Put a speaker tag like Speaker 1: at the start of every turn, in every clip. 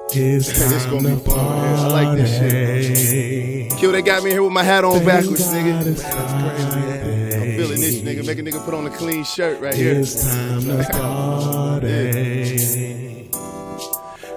Speaker 1: It's gonna be fun. I like this shit. Q, they got me here with my hat on backwards, nigga. That's crazy, man. I'm feeling this, nigga. Make a nigga put on a clean shirt right here.
Speaker 2: It's time to party.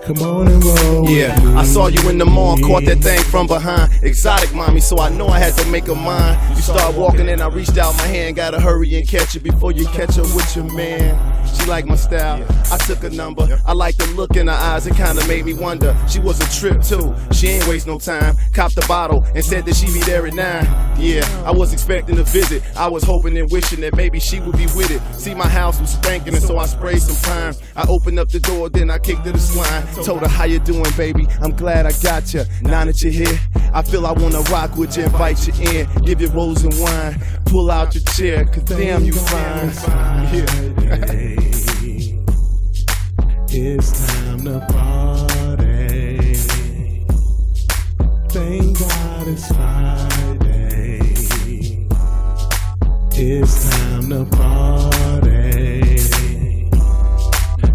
Speaker 2: Come on and roll.
Speaker 1: Yeah, I saw you in the mall, caught that thing from behind. Exotic mommy, so I know I had to make her mine. You start walking and I reached out my hand. Gotta hurry and catch it before you catch her with your man. She liked my style, I took a number. I liked the look in her eyes, it kinda made me wonder. She was a trip too, she ain't waste no time. Copped the bottle and said that she'd be there at 9. Yeah, I was expecting a visit. I was hoping and wishing that maybe she would be with it. See, my house was spanking and so I sprayed some pine. I opened up the door, then I kicked her the swine. Told her, how you doing, baby? I'm glad I got you. Now that you're here, I feel I wanna rock with you, invite you in, give you rose and wine. Pull out your chair, cause damn you fine. Yeah.
Speaker 2: It's time to party. Thank God it's Friday. It's time to party.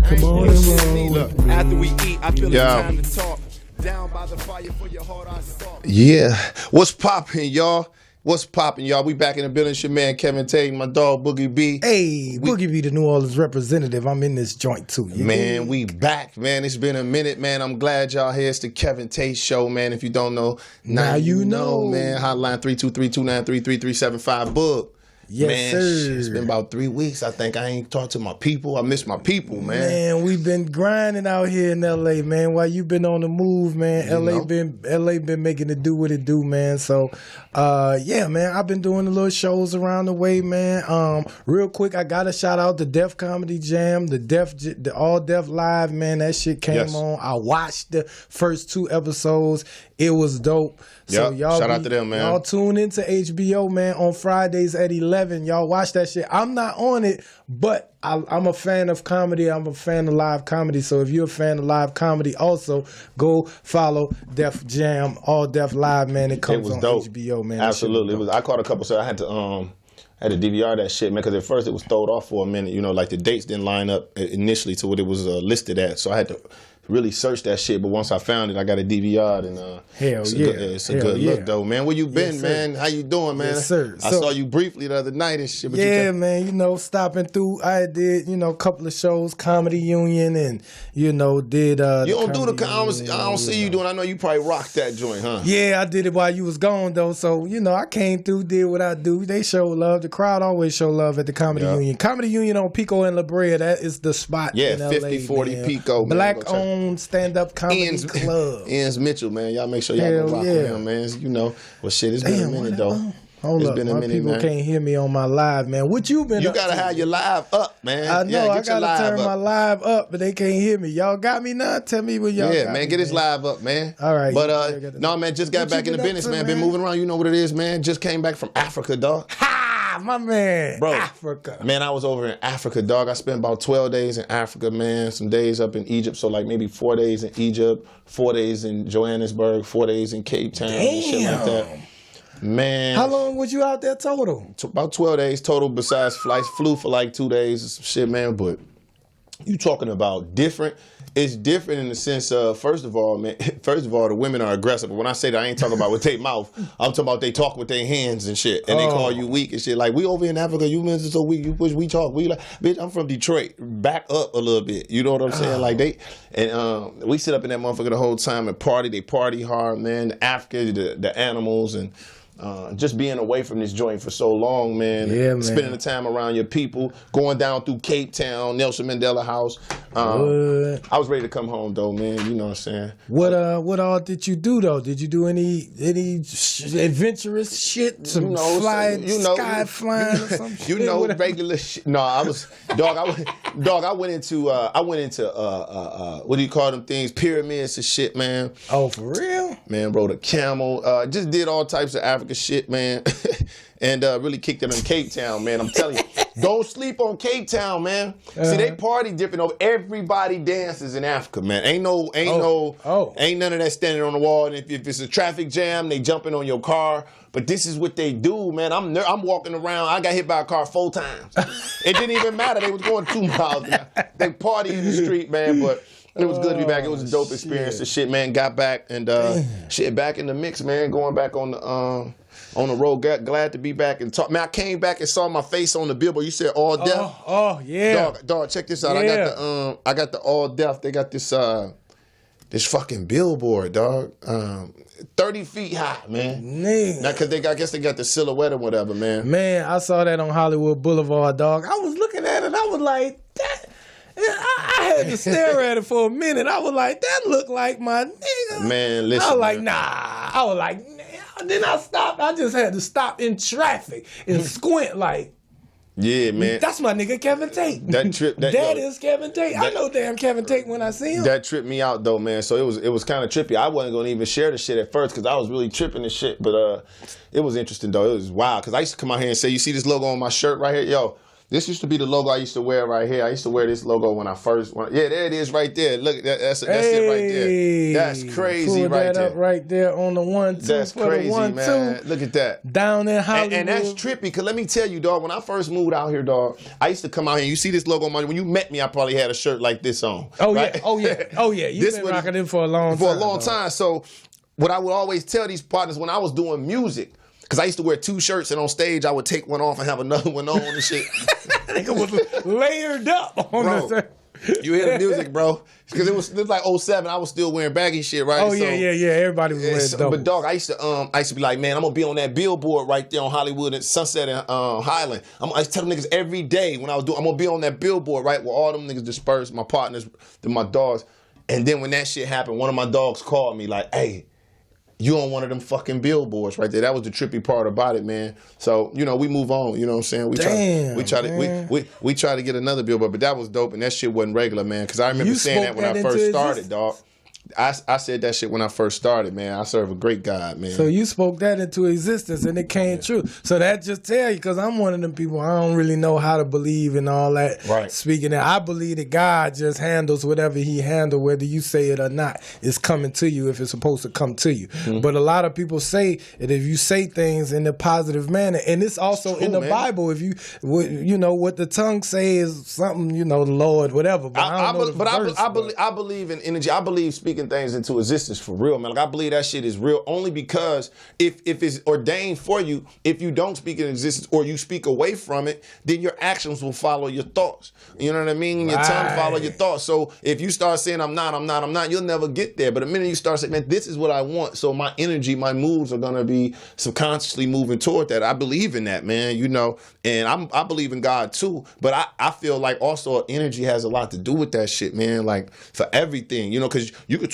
Speaker 2: Come on and roll.
Speaker 1: Look, after we eat, I feel it's time to talk. Down by the fire for your heart, I spark.
Speaker 3: Yeah, what's poppin', y'all? What's poppin', y'all? We back in the building. It's your man Kevin Tate, my dog Boogie B.
Speaker 4: Hey, Boogie B, the New Orleans representative. I'm in this joint too.
Speaker 3: Man, we back, man. It's been a minute, man. I'm glad y'all here. It's the Kevin Tate Show, man. If you don't know, now you know, man. Hotline 323-293-3375. Boog.
Speaker 4: Yes,
Speaker 3: man,
Speaker 4: sir.
Speaker 3: It's been about 3 weeks. I think I ain't talked to my people. I miss my people, man.
Speaker 4: Man, we've been grinding out here in LA, man. While you been on the move, man. LA been making it do what it do, man. So, yeah, man. I've been doing the little shows around the way, man. Real quick, I gotta shout out the Def Comedy Jam, the All Def Live, man. That shit came on. I watched the first 2 episodes. It was dope. So y'all
Speaker 3: shout out to them, man.
Speaker 4: Y'all tune into HBO, man, on Fridays at 11. Y'all watch that shit. I'm not on it, but I'm a fan of comedy. I'm a fan of live comedy. So if you're a fan of live comedy, also go follow Def Jam, All Def Live, man. It comes on
Speaker 3: dope.
Speaker 4: HBO, man.
Speaker 3: Absolutely. I caught a couple, so I had to DVR that shit, man, because at first it was throwed off for a minute. You know, like the dates didn't line up initially to what it was listed at. So I had to really search that shit, but once I found it, I got a DVR, and it's a good look, though, man. Where you been, man? How you doing, man?
Speaker 4: Yes, sir.
Speaker 3: I saw you briefly the other night and shit. But
Speaker 4: man, stopping through. I did, a couple of shows, Comedy Union, and did.
Speaker 3: You don't do the. I don't see you doing. I know you probably rocked that joint, huh?
Speaker 4: Yeah, I did it while you was gone, though. So I came through, did what I do. They show love. The crowd always show love at the Comedy Union. Comedy Union on Pico and La Brea. That is the spot.
Speaker 3: Yeah,
Speaker 4: in LA,
Speaker 3: 5040
Speaker 4: man.
Speaker 3: Pico.
Speaker 4: Black-owned stand-up comedy club.
Speaker 3: Ian's Mitchell, man. Y'all make sure y'all go rock with him, man. Well, shit, it's been a minute, though.
Speaker 4: Hold up, my people can't hear me on my live, man. What you been?
Speaker 3: You gotta have your live up, man.
Speaker 4: I know. I gotta turn
Speaker 3: up.
Speaker 4: my live up, but they can't hear me. Y'all got me now? Tell me when y'all.
Speaker 3: Yeah, man. Get his live up, man.
Speaker 4: All right.
Speaker 3: But no, man. Just got back in the business, man. Been moving around. You know what it is, man. Just came back from Africa, dog.
Speaker 4: My man,
Speaker 3: bro,
Speaker 4: Africa.
Speaker 3: Man, I was over in Africa, dog. I spent about 12 days in Africa, man. Some days up in Egypt, so like maybe 4 days in Egypt, 4 days in Johannesburg, 4 days in Cape Town, and shit like that. Man.
Speaker 4: How long was you out there total?
Speaker 3: About 12 days total besides flights. Flew for like 2 days and some shit, man. But you talking about different. It's different in the sense of, first of all, the women are aggressive. But when I say that, I ain't talking about with their mouth. I'm talking about they talk with their hands and shit. And they call you weak and shit. Like, we over in Africa, you men are so weak, you push, we talk. We like, bitch, I'm from Detroit. Back up a little bit. You know what I'm saying? Like, we sit up in that motherfucker the whole time and party. They party hard, man. The Africa, the animals, and just being away from this joint for so long, man.
Speaker 4: Yeah, man.
Speaker 3: Spending the time around your people, going down through Cape Town, Nelson Mandela House. I was ready to come home, though, man. You know what I'm saying?
Speaker 4: What all did you do, though? Did you do any adventurous shit? Some sky flying or some shit?
Speaker 3: Regular shit. No, I was I went into what do you call them things? Pyramids and shit, man.
Speaker 4: Oh, for real?
Speaker 3: Man, rode a camel. Just did all types of Africa shit, man. And really kicked it in Cape Town, man. I'm telling you, don't sleep on Cape Town, man. See, they party different. Everybody dances in Africa, man. Ain't none of that standing on the wall. And if it's a traffic jam, they jumping on your car. But this is what they do, man. I'm walking around. I got hit by a car 4 times. It didn't even matter. They was going 2 miles. They party in the street, man. But It was good to be back. It was a dope experience. The shit, man, got back and shit back in the mix, man. Going back on the road. Glad to be back and talk. Man, I came back and saw my face on the billboard. You said All Deaf.
Speaker 4: Oh yeah.
Speaker 3: Dog, check this out.
Speaker 4: Yeah.
Speaker 3: I got the All Deaf. They got this fucking billboard, dog. 30 feet high, man. Now, cause I guess they got the silhouette or whatever, man.
Speaker 4: Man, I saw that on Hollywood Boulevard, dog. I was looking at it. I was like, that. I had to stare at it for a minute. I was like, that looked like my nigga.
Speaker 3: Man, listen.
Speaker 4: I was like, nah. I was like, nah. Then I stopped. I just had to stop in traffic and squint like.
Speaker 3: Yeah, man.
Speaker 4: That's my nigga Kevin Tate.
Speaker 3: That trip.
Speaker 4: That is Kevin Tate. I know damn Kevin Tate when I see him.
Speaker 3: That tripped me out though, man. So it was kind of trippy. I wasn't gonna even share the shit at first because I was really tripping and shit. But it was interesting though. It was wild because I used to come out here and say, "You see this logo on my shirt right here, yo." This used to be the logo I used to wear right here. I used to wear this logo when I first went. Yeah, there it is right there. Look, that's it right there. That's crazy
Speaker 4: Pull
Speaker 3: right
Speaker 4: that
Speaker 3: there.
Speaker 4: Up right there on the 1-2.
Speaker 3: That's crazy, man. Look at that.
Speaker 4: Down in Hollywood.
Speaker 3: And that's trippy, because let me tell you, dog, when I first moved out here, dog, I used to come out here. You see this logo on my, when you met me, I probably had a shirt like this on.
Speaker 4: Oh,
Speaker 3: right?
Speaker 4: yeah. Oh, yeah. Oh, yeah. You've been rocking it for a long time.
Speaker 3: For a long time. So what I would always tell these partners when I was doing music, because I used to wear 2 shirts, and on stage I would take one off and have another one on and shit.
Speaker 4: It was layered up on
Speaker 3: the. You hear the music, bro? Because it was like 07. I was still wearing baggy shit, right?
Speaker 4: Oh yeah. Everybody was wearing double.
Speaker 3: But dog, I used to be like, man, I'm gonna be on that billboard right there on Hollywood and Sunset and Highland. I used to tell them niggas every day when I was doing, I'm gonna be on that billboard, right, where all them niggas dispersed, my partners, my dogs. And then when that shit happened, one of my dogs called me like, hey, you on one of them fucking billboards right there. That was the trippy part about it, man. So, you know, we move on, you know what I'm saying? We try to get another billboard, but that was dope, and that shit wasn't regular, man. Because I remember saying that when I first started, dog. I said that shit when I first started, man. I serve a great God, man.
Speaker 4: So you spoke that into existence and it came true. So that just tell you, because I'm one of them people, I don't really know how to believe in all that.
Speaker 3: Right.
Speaker 4: Speaking that, I believe that God just handles whatever he handles, whether you say it or not. It's coming to you if it's supposed to come to you. Mm-hmm. But a lot of people say that if you say things in a positive manner, and it's also in the Bible, if you know, what the tongue say is something, you know, the Lord, whatever. But
Speaker 3: I believe in energy. I believe speaking things into existence for real, man. Like I believe that shit is real only because if it's ordained for you, if you don't speak in existence or you speak away from it, then your actions will follow your thoughts. You know what I mean? And your tongue follow your thoughts. So if you start saying I'm not, you'll never get there. But the minute you start saying, man, this is what I want, so my energy, my moves are gonna be subconsciously moving toward that. I believe in that, man, you know, and I believe in God too, but I feel like also energy has a lot to do with that shit, man, like for everything, you know, because you could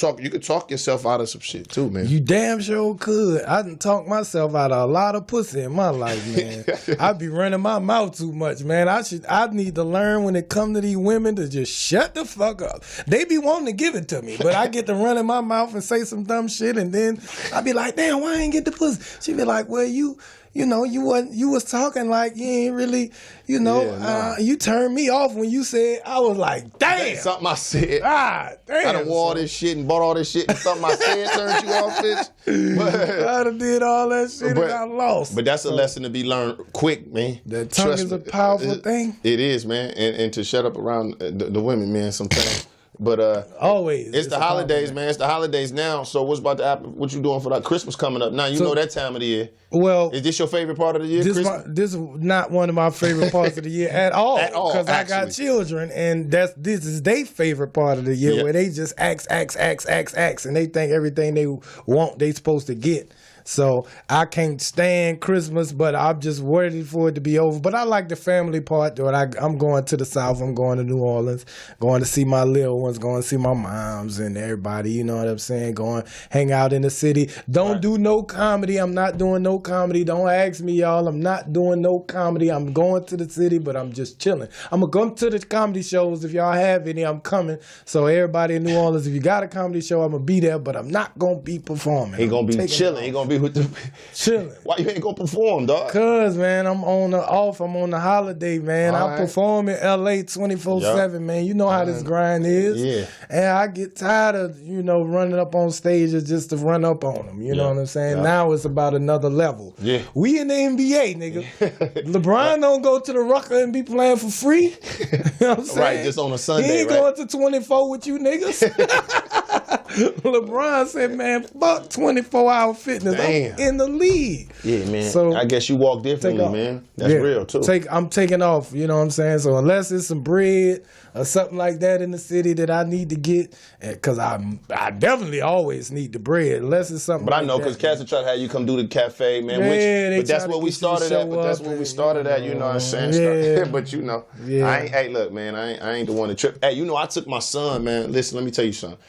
Speaker 3: talk yourself out of some shit too, man.
Speaker 4: You damn sure could. I done talked myself out of a lot of pussy in my life, man. I be running my mouth too much, man. I need to learn when it come to these women to just shut the fuck up. They be wanting to give it to me, but I get to run in my mouth and say some dumb shit, and then I be like, damn, why I ain't get the pussy? She be like, well, you know, you was talking like you ain't really, you know, you turned me off when you said, I was like, damn.
Speaker 3: Something I said.
Speaker 4: Damn.
Speaker 3: I done wore all this shit and bought all this shit and something I said turned you off, bitch.
Speaker 4: I done did all that shit and I lost.
Speaker 3: But that's a lesson to be learned quick, man.
Speaker 4: The tongue is a powerful thing.
Speaker 3: It is, man. And to shut up around the women, man, sometimes. But
Speaker 4: always,
Speaker 3: it's the holidays, man. It's the holidays now. So what's about to happen? What you doing for that Christmas coming up? Now you know that time of the year.
Speaker 4: Well,
Speaker 3: is this your favorite part of the year?
Speaker 4: This is not one of my favorite parts of the year at all. Because I got children, and this is their favorite part of the year where they just ask, and they think everything they want they supposed to get. So I can't stand Christmas, but I'm just worried for it to be over. But I like the family part. I'm going to the South. I'm going to New Orleans, going to see my little ones, going to see my moms and everybody. You know what I'm saying? Going hang out in the city. Don't do no comedy. I'm not doing no comedy. Don't ask me, y'all. I'm not doing no comedy. I'm going to the city, but I'm just chilling. I'm going to come to the comedy shows. If y'all have any, I'm coming. So everybody in New Orleans, if you got a comedy show, I'm going to be there, but I'm not going to be performing.
Speaker 3: He going to be chilling. He going to be with the
Speaker 4: chilling.
Speaker 3: Why you ain't gonna perform, dog?
Speaker 4: Cause man, I'm on the holiday, man.
Speaker 3: All
Speaker 4: I
Speaker 3: right.
Speaker 4: perform in LA 24/7, man. You know how this grind is.
Speaker 3: Yeah.
Speaker 4: And I get tired of, running up on stages just to run up on them. You know what I'm saying?
Speaker 3: Yeah.
Speaker 4: Now it's about another level.
Speaker 3: Yeah.
Speaker 4: We in the NBA, nigga. LeBron don't go to the Rucker and be playing for free. You know what I'm saying?
Speaker 3: Right, just on a Sunday,
Speaker 4: He ain't
Speaker 3: right?
Speaker 4: going to 24 with you niggas. LeBron said, man, fuck 24-hour fitness.
Speaker 3: Damn.
Speaker 4: I'm in the league.
Speaker 3: Yeah, man.
Speaker 4: So,
Speaker 3: I guess you walk differently,
Speaker 4: off.
Speaker 3: man. That's
Speaker 4: Yeah.
Speaker 3: real too.
Speaker 4: I'm taking off, you know what I'm saying? So unless it's some bread or something like that in the city that I need to get, because I definitely always need the bread, unless it's something
Speaker 3: But I
Speaker 4: like
Speaker 3: know
Speaker 4: that.
Speaker 3: because Cats will try to have you come do the cafe, man.
Speaker 4: Yeah,
Speaker 3: but that's
Speaker 4: try to
Speaker 3: what we
Speaker 4: get you to
Speaker 3: started at.
Speaker 4: show
Speaker 3: But that's
Speaker 4: up
Speaker 3: what we
Speaker 4: and,
Speaker 3: started at. You know what I'm saying?
Speaker 4: Yeah.
Speaker 3: But
Speaker 4: Yeah.
Speaker 3: hey, look, man, I ain't the one to trip. Hey, I took my son, man. Listen, let me tell you something.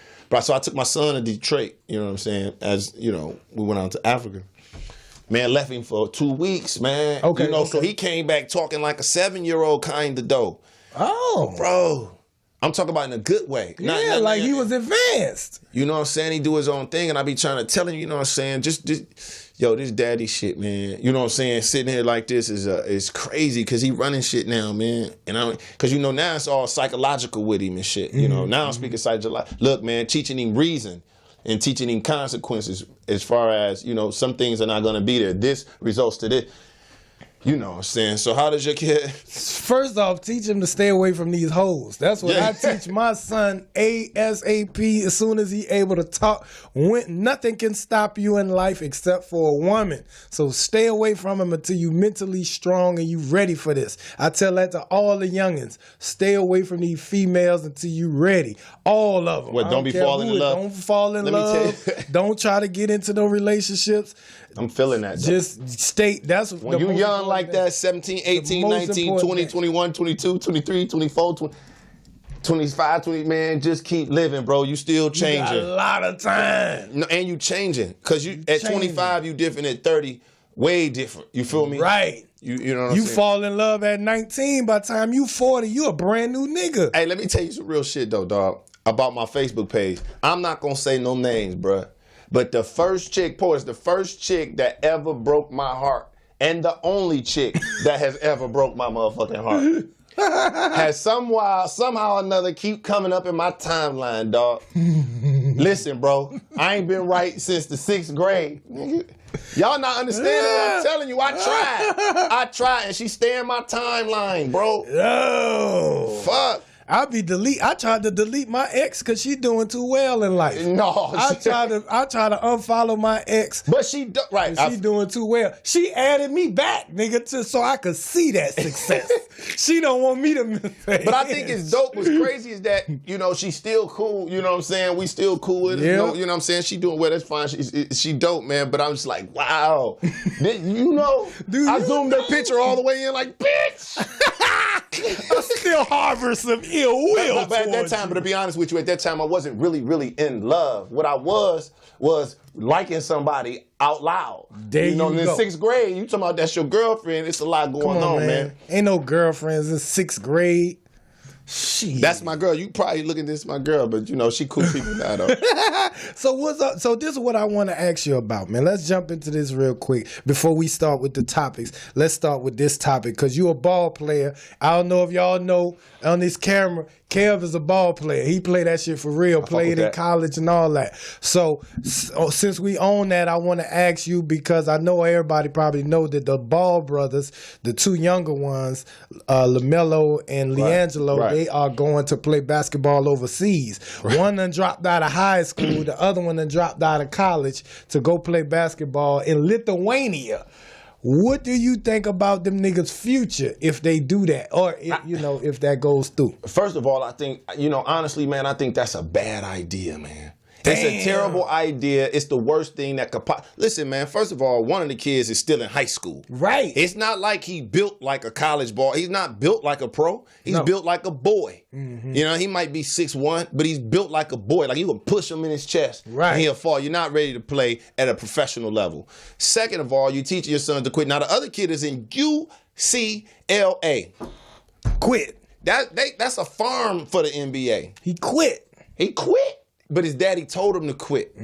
Speaker 3: So I took my son to Detroit. You know what I'm saying? As we went out to Africa. Man, left him for 2 weeks, man.
Speaker 4: Okay,
Speaker 3: So he came back talking like a 7-year-old kind of though.
Speaker 4: Oh.
Speaker 3: Bro, I'm talking about in a good way.
Speaker 4: Yeah, like he was advanced.
Speaker 3: You know what I'm saying? He do his own thing, and I be trying to tell him, you know what I'm saying? Just this daddy shit, man. You know what I'm saying? Sitting here like this is crazy because he running shit now, man. And because now it's all psychological with him and shit. Now I'm speaking psychological. Look, man, teaching him reason and teaching him consequences as far as some things are not gonna be there. This results to this. You know what I'm saying? So how does your kid?
Speaker 4: First off, teach him to stay away from these hoes. That's what
Speaker 3: Yeah.
Speaker 4: I teach my son ASAP. As soon as he able to talk, nothing can stop you in life except for a woman. So stay away from him until you mentally strong and you ready for this. I tell that to all the youngins. Stay away from these females until you ready. All of them.
Speaker 3: What, don't be falling in love?
Speaker 4: Don't fall in
Speaker 3: Let me
Speaker 4: love.
Speaker 3: tell you.
Speaker 4: Don't try to get into no relationships.
Speaker 3: I'm feeling that. Though.
Speaker 4: Just stay. That's
Speaker 3: When you young like that, 17, 18,
Speaker 4: most
Speaker 3: 19,
Speaker 4: important
Speaker 3: 20,
Speaker 4: thing.
Speaker 3: 21, 22, 23, 24, 25, 20, man, just keep living, bro. You still
Speaker 4: You got
Speaker 3: changing.
Speaker 4: a lot of time.
Speaker 3: No, and you changing. Because you at
Speaker 4: Changing.
Speaker 3: 25, you different. At 30, way different. You feel me?
Speaker 4: Right.
Speaker 3: You know what I'm
Speaker 4: You
Speaker 3: saying?
Speaker 4: fall in love at 19. By the time you 40, you a brand new nigga.
Speaker 3: Hey, let me tell you some real shit, though, dog, about my Facebook page. I'm not going to say no names, bruh. But the first chick, the first chick that ever broke my heart, and the only chick that has ever broke my motherfucking heart, has somehow or another keep coming up in my timeline, dog. Listen, bro, I ain't been right since the 6th grade. Y'all not understanding what I'm telling you. I tried, and she stay in my timeline, bro.
Speaker 4: No.
Speaker 3: Fuck.
Speaker 4: I tried to delete my ex because she doing too well in life.
Speaker 3: No.
Speaker 4: I try to unfollow my ex.
Speaker 3: But she, right.
Speaker 4: She doing too well. She added me back, nigga, so I could see that success. She don't want me to miss it.
Speaker 3: But I think it's dope. What's crazy is that, she's still cool. You know what I'm saying? We still cool with it.
Speaker 4: Yeah.
Speaker 3: You know what I'm saying? She doing well. That's fine. She dope, man. But I'm just like, wow.
Speaker 4: Dude,
Speaker 3: I zoomed that picture all the way in like, bitch.
Speaker 4: I still harbor some ill will.
Speaker 3: But at that time, but to be honest with you, at that time, I wasn't really in love. What I was liking somebody out loud.
Speaker 4: There
Speaker 3: in
Speaker 4: you
Speaker 3: the
Speaker 4: go.
Speaker 3: 6th grade, you talking about that's your girlfriend. It's a lot going on, man.
Speaker 4: Ain't no girlfriends in 6th grade. Shit.
Speaker 3: That's my girl. You probably looking at this my girl, but she cool people now though.
Speaker 4: So what's up? So this is what I want to ask you about, man. Let's jump into this real quick before we start with the topics. Let's start with this topic because you a ball player. I don't know if y'all know on this camera, Kev is a ball player. He played that shit for real, played in college and all that. So since we own that, I want to ask you because I know everybody probably know that the Ball brothers, the two younger ones, LaMelo and LiAngelo, they are going to play basketball overseas. One done dropped out of high school, the other one done dropped out of college to go play basketball in Lithuania. What do you think about them niggas' future if they do that, or if that goes through?
Speaker 3: First of all, I think honestly, man, I think that's a bad idea, man. It's a terrible idea. It's the worst thing that could listen, man, first of all, one of the kids is still in high school.
Speaker 4: Right.
Speaker 3: It's not like he built like a college ball. He's not built like a pro. He's built like a boy. Mm-hmm. He might be 6'1", but he's built like a boy. Like you can push him in his chest and he'll fall. You're not ready to play at a professional level. Second of all, you teach your son to quit. Now, the other kid is in UCLA.
Speaker 4: Quit.
Speaker 3: That's a farm for the NBA.
Speaker 4: He quit.
Speaker 3: He quit. but his daddy told him to quit.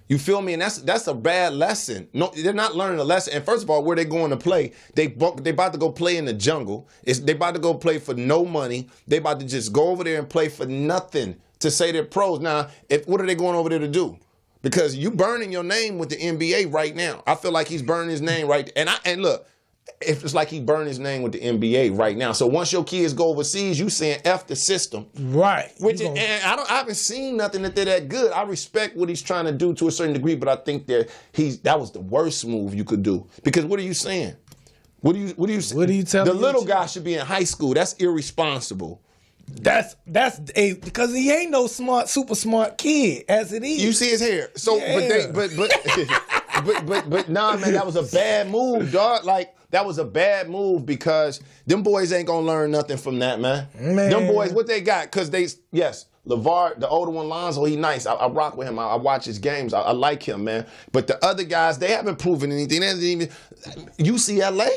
Speaker 3: You feel me? And that's a bad lesson. No, they're not learning a lesson. And first of all, where they going to play? They about to go play in the jungle. They about to go play for no money. They about to just go over there and play for nothing to say they're pros. Now, what are they going over there to do? Because you burning your name with the NBA right now. I feel like he's burning his name right. And look, it's like he burned his name with the NBA right now. So once your kids go overseas, you saying F the system.
Speaker 4: Right.
Speaker 3: And I haven't seen nothing that they're that good. I respect what he's trying to do to a certain degree, but I think that was the worst move you could do. Because what are you saying? What are you saying?
Speaker 4: What are you telling
Speaker 3: The little guy should be in high school. That's irresponsible.
Speaker 4: Because he ain't no super smart kid as it is.
Speaker 3: You see his hair. So
Speaker 4: Yeah.
Speaker 3: but nah, man, that was a bad move, dog. Like, that was a bad move because them boys ain't gonna learn nothing from that, man. Them boys, what they got? Because LeVar, the older one, Lonzo, he nice. I rock with him. I watch his games. I like him, man. But the other guys, they haven't proven anything. They haven't even UCLA.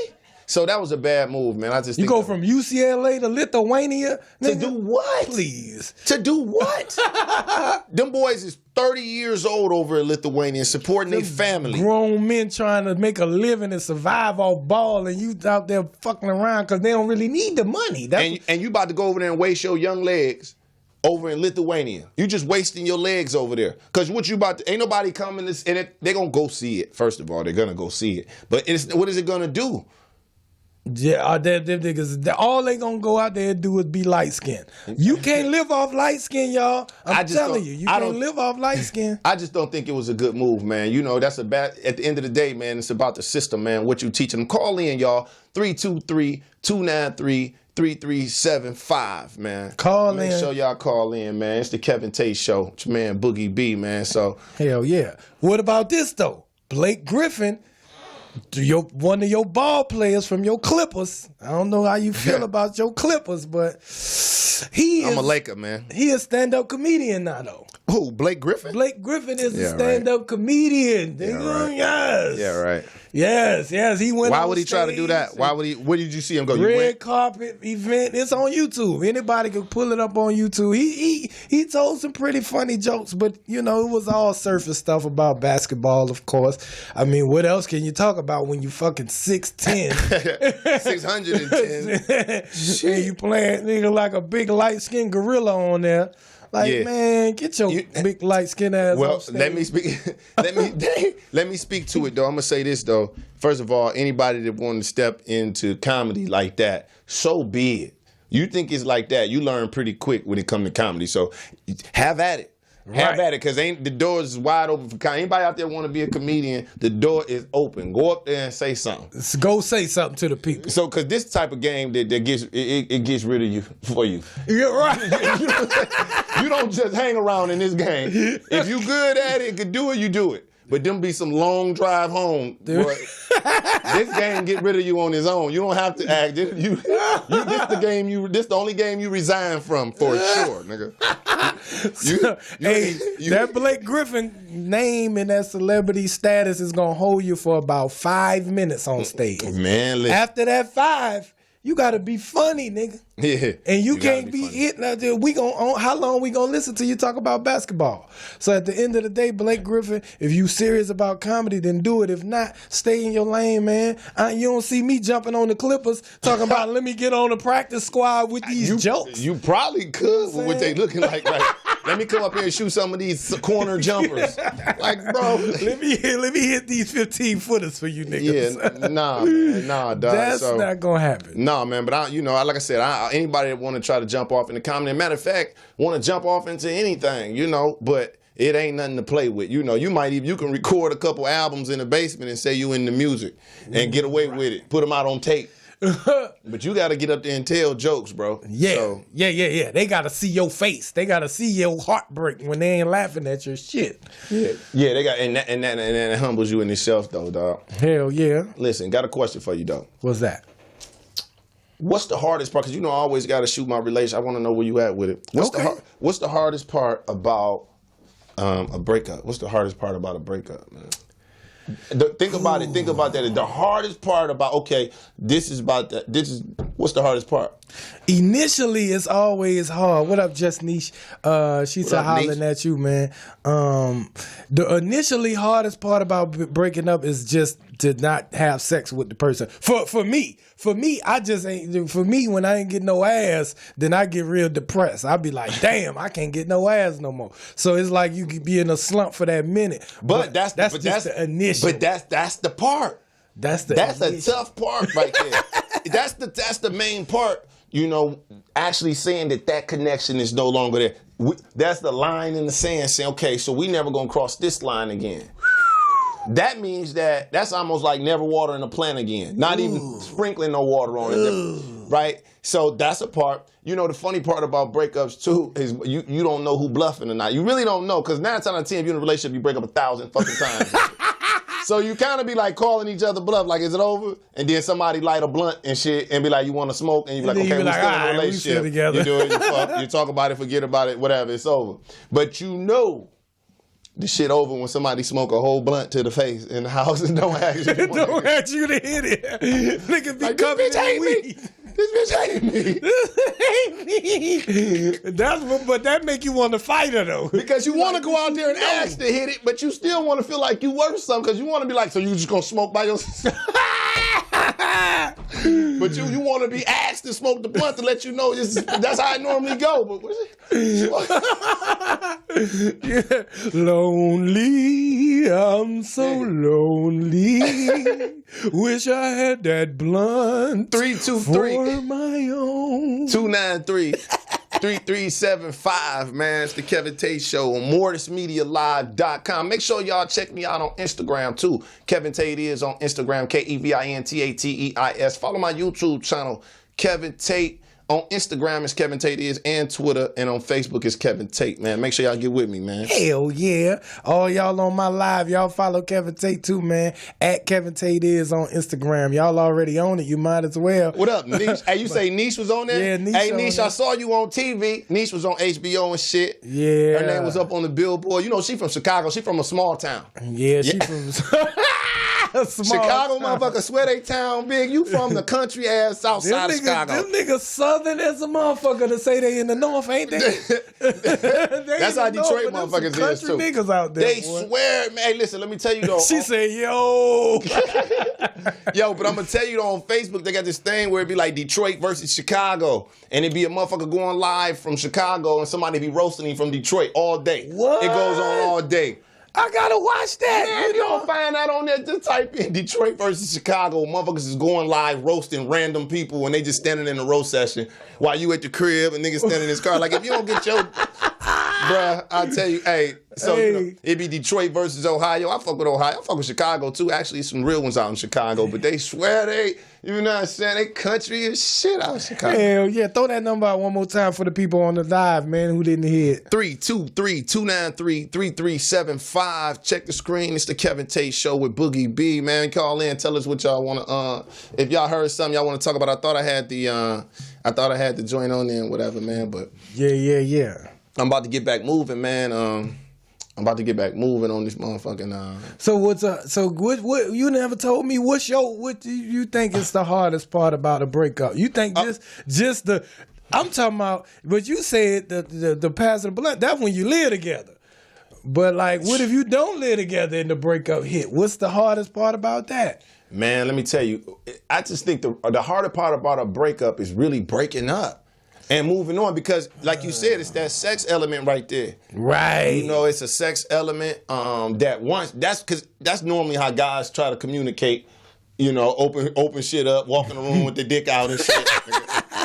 Speaker 3: So that was a bad move, man. I just
Speaker 4: You
Speaker 3: think
Speaker 4: go from UCLA to Lithuania?
Speaker 3: to
Speaker 4: Nigga?
Speaker 3: do what?
Speaker 4: Please.
Speaker 3: To do what? Them boys is 30 years old over in Lithuania supporting their family.
Speaker 4: Grown men trying to make a living and survive off ball, and you out there fucking around because they don't really need the money.
Speaker 3: And you about to go over there and waste your young legs over in Lithuania. You just wasting your legs over there. Because what you about to, ain't nobody coming and they're going to go see it. First of all, they're going to go see it. But what is it going to do?
Speaker 4: Yeah, them niggas, all they gonna go out there and do is be light skinned. You can't live off light skin, y'all. I'm telling you, you can't live off light skin.
Speaker 3: I just don't think it was a good move, man. You know, that's a bad, at the end of the day, man, it's about the system, man, what you teaching them. Call in, y'all, 323-293-3375, man. Make sure y'all call in, man. It's the Kevin Tate Show. It's your man, Boogie B, man, so.
Speaker 4: Hell yeah. What about this, though? Blake Griffin, one of your ball players from your Clippers. I don't know how you feel about your Clippers, but
Speaker 3: I'm a Laker, man.
Speaker 4: He a stand-up comedian now, though.
Speaker 3: Who, Blake Griffin?
Speaker 4: Blake Griffin is a stand-up comedian. Yes.
Speaker 3: Yeah, right.
Speaker 4: Yes. He went.
Speaker 3: Why would he try to do that? Why would he? Where did you see him go?
Speaker 4: Red carpet event. It's on YouTube. Anybody can pull it up on YouTube. He told some pretty funny jokes, but you know it was all surface stuff about basketball, of course. I mean, what else can you talk about when you fucking 6'10",
Speaker 3: 610,
Speaker 4: and you playing nigga like a big light skinned gorilla on there? Like, man, get your big light skin ass.
Speaker 3: Well, let me speak. Let me speak to it though. I'm gonna say this though. First of all, anybody that want to step into comedy like that, so be it. You think it's like that, you learn pretty quick when it comes to comedy. So have at it. Have at it, because the door is wide open for comedy. Anybody out there want to be a comedian, the door is open. Go up there and say something.
Speaker 4: Go say something to the people.
Speaker 3: So, because this type of game that gets it gets rid of you for you.
Speaker 4: You're right.
Speaker 3: You don't just hang around in this game. If you good at it, can do it, you do it. But them be some long drive home. Boy, this game get rid of you on its own. You don't have to act. This the only game you resign from for sure, nigga.
Speaker 4: That Blake Griffin name and that celebrity status is gonna hold you for about 5 minutes on stage.
Speaker 3: Man, listen.
Speaker 4: After that 5, you gotta be funny, nigga.
Speaker 3: Yeah.
Speaker 4: And you can't be hitting out there. How long we gonna listen to you talk about basketball? So at the end of the day, Blake Griffin, if you serious about comedy, then do it. If not, stay in your lane, man. You don't see me jumping on the Clippers talking about let me get on the practice squad with these jokes.
Speaker 3: You probably could with what they looking like. Let me come up here and shoot some of these corner jumpers. Like, bro.
Speaker 4: Let me hit these 15 footers for you niggas.
Speaker 3: Yeah, nah, man. Nah, dog.
Speaker 4: That's not gonna happen.
Speaker 3: Nah, man, but like I said, anybody that want to try to jump off into comedy, matter of fact, want to jump off into anything, but it ain't nothing to play with. You can record a couple albums in the basement and say you in the music and get away with it. Put them out on tape. But you got to get up there and tell jokes, bro.
Speaker 4: Yeah,
Speaker 3: so,
Speaker 4: yeah. They got to see your face. They got to see your heartbreak when they ain't laughing at your shit.
Speaker 3: Yeah. They got and that humbles you in itself, though, dog.
Speaker 4: Hell yeah.
Speaker 3: Listen, got a question for you, dog.
Speaker 4: What's that?
Speaker 3: What's the hardest part? Because I always got to shoot my relation. I want to know where you at with it. What's the hardest part about a breakup? What's the hardest part about a breakup, man? Think about it. Think about that. The hardest part about what's the hardest part?
Speaker 4: Initially, it's always hard. What up, Just Niche? She said hollering at you, man. The initially hardest part about breaking up is just to not have sex with the person. For me, I just ain't. For me, when I ain't get no ass, then I get real depressed. I be like, damn, I can't get no ass no more. So it's like you could be in a slump for that minute. But that's the initial.
Speaker 3: But that's the part. That's a tough part right there. that's the main part. You know, actually saying that connection is no longer there. That's the line in the sand saying, okay, so we never gonna cross this line again. That means that's almost like never watering a plant again. Not even sprinkling no water on it. Right? So that's a part. You know, the funny part about breakups too is you don't know who bluffing or not. You really don't know, because 9 times out of 10, if you're in a relationship, you break up 1,000 fucking times. So you kind of be like calling each other bluff, like, is it over? And then somebody light a blunt and shit and be like, you want to smoke? And you be like, okay, we're still in a relationship.
Speaker 4: Together.
Speaker 3: You do it, you fuck, you talk about it, forget about it, whatever, it's over. But you know the shit over when somebody smoke a whole blunt to the face in the house and don't ask you.
Speaker 4: Don't ask you to hit it. Nigga be like, coming in weed.
Speaker 3: This bitch ain't me.
Speaker 4: But that make you want to fight her though.
Speaker 3: Because you want to go out there and ask to hit it, but you still want to feel like you worth something, because you want to be like, so you just gonna smoke by yourself? But you want to be asked to smoke the blunt to let you know that's how it normally go. But what's it?
Speaker 4: Yeah. Lonely, I'm so lonely. Wish I had that blunt
Speaker 3: 323
Speaker 4: for my own.
Speaker 3: 293-3375, man. It's the Kevin Tate Show on MortisMediaLive.com. Make sure y'all check me out on Instagram too. Kevin Tate is on Instagram, KevinTateis. Follow my YouTube channel, Kevin Tate. On Instagram is Kevin Tate is, and Twitter, and on Facebook is Kevin Tate, man. Make sure y'all get with me, man.
Speaker 4: Hell yeah. All y'all on my live, y'all follow Kevin Tate too, man. At Kevin Tate is on Instagram. Y'all already own it. You might as well.
Speaker 3: What up, Niche? Hey, you say Niche was on there?
Speaker 4: Yeah, Niche.
Speaker 3: Hey, Niche, I saw you on TV. Niche was on HBO and shit.
Speaker 4: Yeah.
Speaker 3: Her name was up on the billboard. You know, she from Chicago. She from a small town.
Speaker 4: Yeah, she from
Speaker 3: Chicago, motherfucker, swear they town big. You from the country ass south side of Chicago.
Speaker 4: Them niggas southern as a motherfucker to say they in the north, ain't they?
Speaker 3: That's how Detroit motherfuckers is too.
Speaker 4: Niggas out there,
Speaker 3: they
Speaker 4: boy.
Speaker 3: swear, man. Hey, listen, let me tell you though.
Speaker 4: She said, yo.
Speaker 3: Yo, but I'm gonna tell you though, on Facebook they got this thing where it be like Detroit versus Chicago, and it be a motherfucker going live from Chicago and somebody be roasting him from Detroit all day.
Speaker 4: What?
Speaker 3: It goes on all day.
Speaker 4: I gotta watch that.
Speaker 3: Man, if you don't find that on there, just type in Detroit versus Chicago. Motherfuckers is going live roasting random people and they just standing in the roast session while you at the crib and niggas standing in his car. Like, if you don't get your... Bruh, I tell you, hey, so you know, it be Detroit versus Ohio. I fuck with Ohio. I fuck with Chicago too. Actually, some real ones out in Chicago, but they swear you know what I'm saying, they country as shit out in Chicago.
Speaker 4: Hell yeah, throw that number out one more time for the people on the live, man, who didn't hear it.
Speaker 3: 323-293-3375. Check the screen. It's the Kevin Tate Show with Boogie B, man. Call in, tell us what y'all want to, if y'all heard something y'all want to talk about. I thought I had the joint on there and whatever, man, but.
Speaker 4: Yeah.
Speaker 3: I'm about to get back moving, man. I'm about to get back moving on this motherfucking.
Speaker 4: So what you never told me what do you think is the hardest part about a breakup? You think just the I'm talking about, but you said the passing the blunt, that's when you live together. But like, what if you don't live together and the breakup hit? What's the hardest part about that?
Speaker 3: Man, let me tell you, I just think the harder part about a breakup is really breaking up and moving on, because like you said, it's that sex element right there.
Speaker 4: Right.
Speaker 3: You know, it's a sex element that's normally how guys try to communicate, you know, open shit up, walk in the room with their dick out and shit.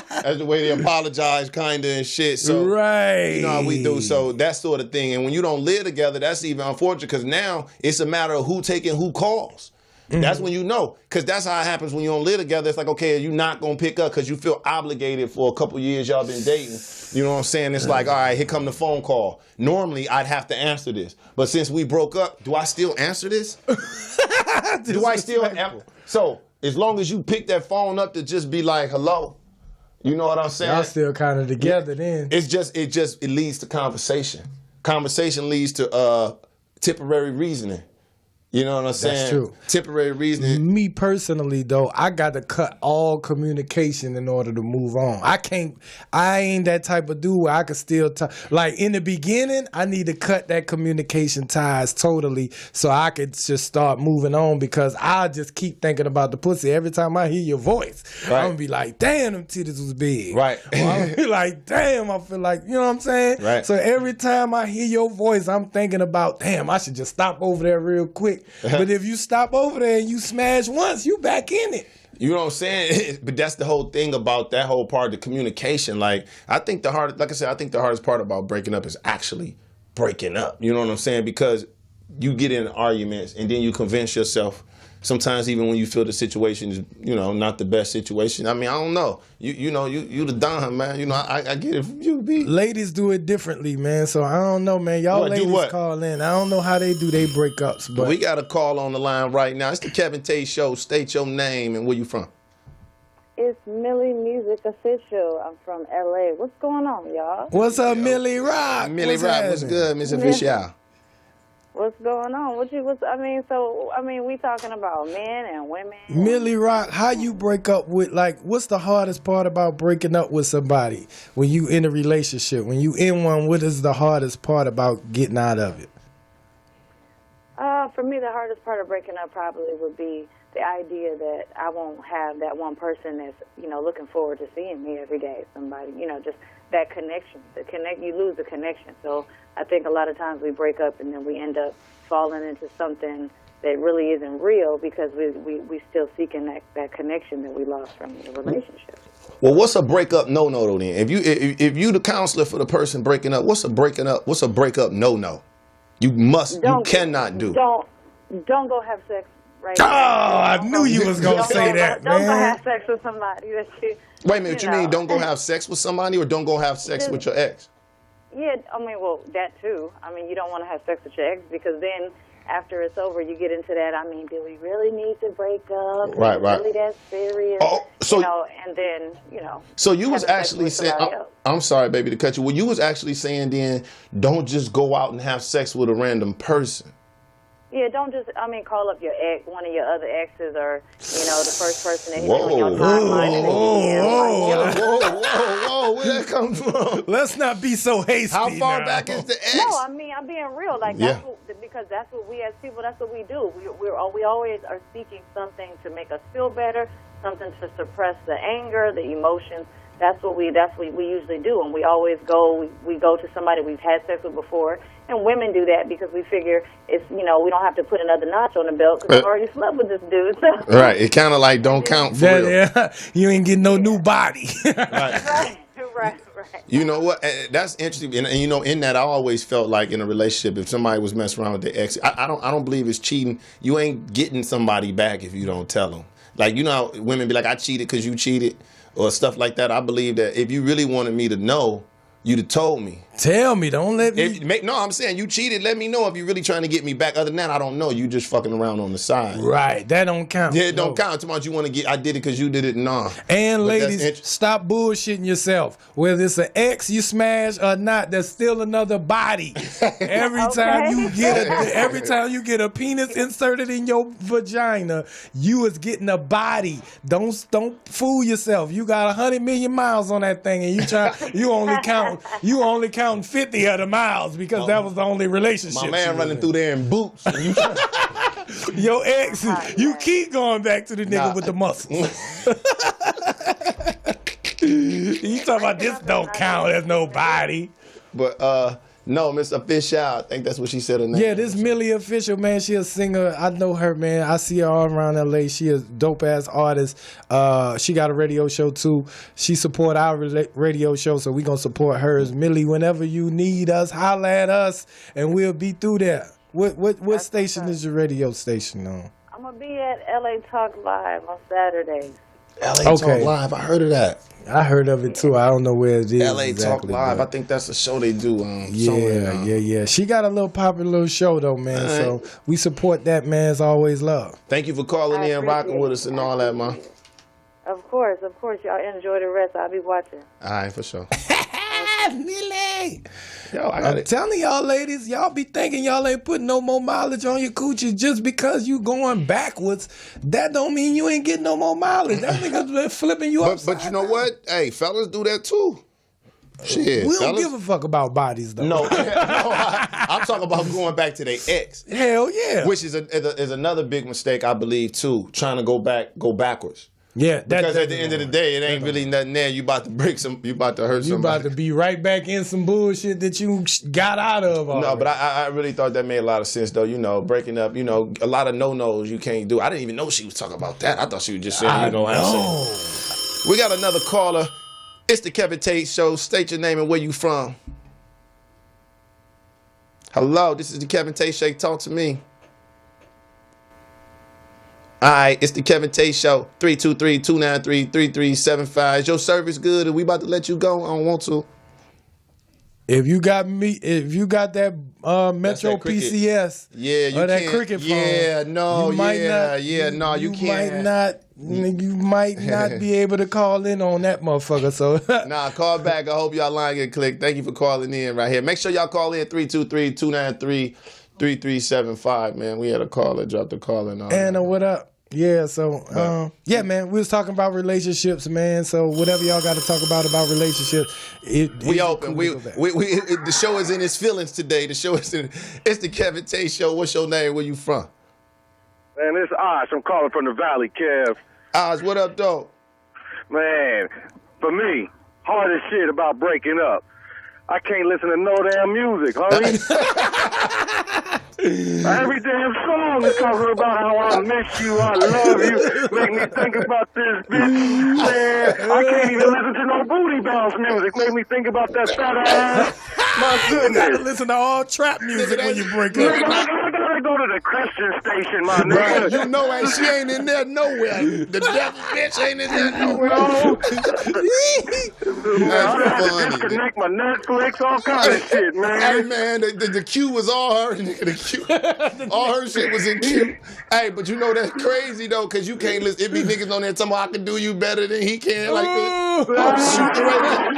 Speaker 3: That's the way they apologize kinda and shit. So
Speaker 4: right.
Speaker 3: You know how we do. So that sort of thing. And when you don't live together, that's even unfortunate, because now it's a matter of who taking who calls. Mm-hmm. That's when you know, because that's how it happens when you don't live together. It's like, okay, you're not going to pick up because you feel obligated for a couple years y'all been dating. You know what I'm saying? It's like, all right, here come the phone call. Normally, I'd have to answer this. But since we broke up, do I still answer this? Do I still answer? So as long as you pick that phone up to just be like, hello, you know what I'm saying?
Speaker 4: Y'all still kind of together then.
Speaker 3: It leads to conversation. Conversation leads to temporary reasoning. You know what I'm saying?
Speaker 4: That's true.
Speaker 3: Temporary reasoning.
Speaker 4: Me personally, though, I got to cut all communication in order to move on. I ain't that type of dude where I can still talk. Like, in the beginning, I need to cut that communication ties totally so I could just start moving on, because I just keep thinking about the pussy. Every time I hear your voice,
Speaker 3: Right.
Speaker 4: I'm going to be like, damn, them titties was big.
Speaker 3: Right.
Speaker 4: Or I'm gonna be like, damn, I feel like, you know what I'm saying?
Speaker 3: Right.
Speaker 4: So every time I hear your voice, I'm thinking about, damn, I should just stop over there real quick. But if you stop over there and you smash once, you back in it.
Speaker 3: You know what I'm saying? But that's the whole thing about that whole part of the communication. Like, I think the hardest part about breaking up is actually breaking up. You know what I'm saying? Because you get in arguments and then you convince yourself. Sometimes even when you feel the situation is, you know, not the best situation. I mean, I don't know. You know, you the Don, man. You know, I get it. You be.
Speaker 4: Ladies do it differently, man. So I don't know, man. Y'all ladies call in. I don't know how they do they breakups, but
Speaker 3: We got a call on the line right now. It's the Kevin Tate Show. State your name and where you from.
Speaker 5: It's Millie Music Official. I'm from LA. What's going on, y'all?
Speaker 4: What's up, Millie Rock?
Speaker 3: Millie Rock, what's good, Miss Official?
Speaker 5: What's going on? We talking about men and women.
Speaker 4: Millie Rock, how you break up with, like, what's the hardest part about breaking up with somebody when you in a relationship? When you in one, what is the hardest part about getting out of it?
Speaker 5: For me, the hardest part of breaking up probably would be the idea that I won't have that one person that's, you know, looking forward to seeing me every day. Somebody, you know, just that connection. You lose the connection. So I think a lot of times we break up and then we end up falling into something that really isn't real because we still seeking that connection that we lost from the relationship.
Speaker 3: Well, what's a breakup no-no though then? If you the counselor for the person breaking up, what's a breakup no-no? You cannot do.
Speaker 5: Don't go have sex right
Speaker 4: Oh,
Speaker 5: now.
Speaker 4: I knew you was going to say that, man.
Speaker 5: Don't go have sex with somebody that you...
Speaker 3: Wait a minute, you mean don't go have sex with somebody or don't go have sex with your ex?
Speaker 5: Yeah, I mean, well, that too. I mean, you don't want to have sex with your ex because then after it's over, you get into that, I mean, do we really need to break up?
Speaker 3: Right.
Speaker 5: Is it really that serious?
Speaker 3: Oh, so,
Speaker 5: you know, and then, you know.
Speaker 3: So you was
Speaker 5: having sex
Speaker 3: actually
Speaker 5: with
Speaker 3: saying,
Speaker 5: somebody else.
Speaker 3: I'm sorry, baby, to cut you. Well, you was actually saying then, don't just go out and have sex with a random person.
Speaker 5: Yeah, don't just, call up your ex, one of your other exes, or, you know, the first person that hit
Speaker 3: Whoa.
Speaker 5: you in your timeline.
Speaker 3: Whoa, where'd that come from?
Speaker 4: Let's not be so hasty.
Speaker 3: How far
Speaker 4: now.
Speaker 3: back is the ex?
Speaker 5: No, I mean, I'm being real. Like,
Speaker 3: Yeah.
Speaker 5: because that's what we as people, that's what we do. We always are seeking something to make us feel better, something to suppress the anger, the emotions. That's what we usually do, and we always go to somebody we've had sex with before, and women do that because we figure it's, you know, we don't have to put another notch on the belt because I've already slept with this dude. So.
Speaker 3: Right, it kind of like don't count for real.
Speaker 4: Yeah, you ain't getting no new body.
Speaker 5: Right.
Speaker 3: You know what? That's interesting, and you know, in that I always felt like in a relationship, if somebody was messing around with their ex, I don't believe it's cheating. You ain't getting somebody back if you don't tell them. Like, you know, how women be like, I cheated because you cheated. Or stuff like that. I believe that if you really wanted me to know, you'd have told me.
Speaker 4: Tell me, don't let me.
Speaker 3: No, I'm saying you cheated. Let me know if you're really trying to get me back. Other than that, I don't know. You just fucking around on the side.
Speaker 4: Right, that don't count.
Speaker 3: Yeah, it don't count. Too much you want to get. I did it because you did it. Nah.
Speaker 4: And
Speaker 3: But
Speaker 4: ladies, stop bullshitting yourself. Whether it's an ex you smash or not, there's still another body. Every time you get a penis inserted in your vagina, you is getting a body. Don't fool yourself. You got 100 million miles on that thing, and you only counting 50 of the miles because that was the only relationship.
Speaker 3: My man running through there in boots.
Speaker 4: Your ex, you keep going back to the nigga with the muscles. You talking about this don't count as nobody.
Speaker 3: But no, Miss Official, I think that's what she said her name.
Speaker 4: Yeah, this Millie Official, man, she a singer. I know her, man. I see her all around LA. She a dope ass artist. She got a radio show too. She support our radio show, so we gonna support hers. Millie, whenever you need us, holla at us, and we'll be through there. What station is your radio station on?
Speaker 5: I'm gonna be at LA Talk Live on Saturdays.
Speaker 3: LA Talk Live, I heard of that.
Speaker 4: I heard of it too. I don't know where it is.
Speaker 3: LA
Speaker 4: exactly,
Speaker 3: Talk Live.
Speaker 4: but
Speaker 3: I think that's a show they do.
Speaker 4: Yeah. She got a little popular little show though, man.
Speaker 3: Right.
Speaker 4: So we support that, man. It's always love.
Speaker 3: Thank you for calling in and rocking with us and all that, man.
Speaker 5: Of course. Y'all enjoy the rest. I'll be watching.
Speaker 3: All right, for sure.
Speaker 4: Nearly.
Speaker 3: Yo, I got
Speaker 4: I'm
Speaker 3: it.
Speaker 4: telling y'all ladies, y'all be thinking y'all ain't putting no more mileage on your coochie just because you going backwards. That don't mean you ain't getting no more mileage. That nigga's been flipping you up.
Speaker 3: But you know what? Hey, fellas do that too. Shit,
Speaker 4: We don't
Speaker 3: fellas.
Speaker 4: give a fuck about bodies though.
Speaker 3: No, I'm talking about going back to their ex,
Speaker 4: Hell yeah.
Speaker 3: which is another big mistake, I believe, too. Trying to go backwards.
Speaker 4: Yeah,
Speaker 3: Because at the end of the day, it ain't really nothing there. You about to break some. You about to hurt
Speaker 4: you
Speaker 3: somebody.
Speaker 4: about to be right back in some bullshit that you got out of. Already.
Speaker 3: No, but I really thought that made a lot of sense, though. You know, breaking up, you know, a lot of no-nos you can't do. I didn't even know she was talking about that. I thought she was just saying, you know what I'm saying. We got another caller. It's the Kevin Tate Show. State your name and where you from. Hello, this is the Kevin Tate Show. Talk to me. All right, it's the Kevin Tate Show. 323-293-3375. Is your service good? Are we about to let you go? I don't want to.
Speaker 4: If you got that Metro
Speaker 3: that cricket.
Speaker 4: PCS,
Speaker 3: Yeah, you
Speaker 4: or that
Speaker 3: can't.
Speaker 4: cricket phone,
Speaker 3: Yeah, no,
Speaker 4: you might
Speaker 3: you can't.
Speaker 4: You might not be able to call in on that motherfucker. So
Speaker 3: Nah, call back. I hope y'all line get clicked. Thank you for calling in right here. Make sure y'all call in 323-293-3375, man. We had a caller, dropped a call in.
Speaker 4: Anna, what up? Yeah, so yeah, man, we was talking about relationships, man. So whatever y'all got to talk about relationships,
Speaker 3: we open. The show is in its feelings today. The show is in. It's the Kevin Tate Show. What's your name? Where you from?
Speaker 6: Man, it's Oz. I'm calling from the Valley, Kev.
Speaker 3: Oz, what up, though?
Speaker 6: Man, for me, hardest shit about breaking up. I can't listen to no damn music, honey. Every damn song is talking about how I miss you, I love you, make me think about this bitch. Man, I can't even listen to no booty bounce music, make me think about that fat ass. My
Speaker 4: You gotta
Speaker 6: goodness.
Speaker 4: listen to all trap music when you break
Speaker 6: I
Speaker 4: up.
Speaker 6: gotta go to the Christian station, my nigga.
Speaker 3: Right, you know, and she ain't in there nowhere. The devil bitch ain't in there nowhere.
Speaker 6: No.
Speaker 3: That's
Speaker 6: I had to
Speaker 3: funny.
Speaker 6: disconnect my Netflix, all kind of shit, man.
Speaker 3: Hey man, the queue was all her. Nigga, the queue, all her shit was in queue. Hey, but you know that's crazy though, cause you can't listen. It be niggas on there talking about I can do you better than he can. Like this. Oh, shoot the radio.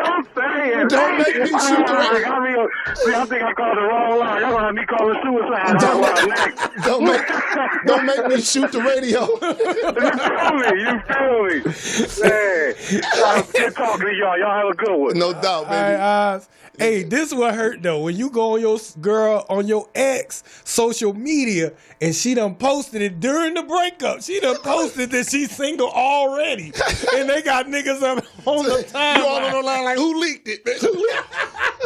Speaker 6: Don't say it.
Speaker 3: Don't make me shoot the radio.
Speaker 6: I think I called the wrong line. Y'all gonna have me calling suicide.
Speaker 3: Don't make me shoot the radio.
Speaker 6: You feel me? Man, I'm good talking to y'all. Y'all have a good one.
Speaker 3: No doubt,
Speaker 4: All
Speaker 3: baby.
Speaker 4: right, hey, this what hurt though. When you go on your girl on your ex social media and she done posted it during the breakup. She done posted that she's single already, and they got niggas up on the time.
Speaker 3: You all on the line like who leaked it, bitch? Who leaked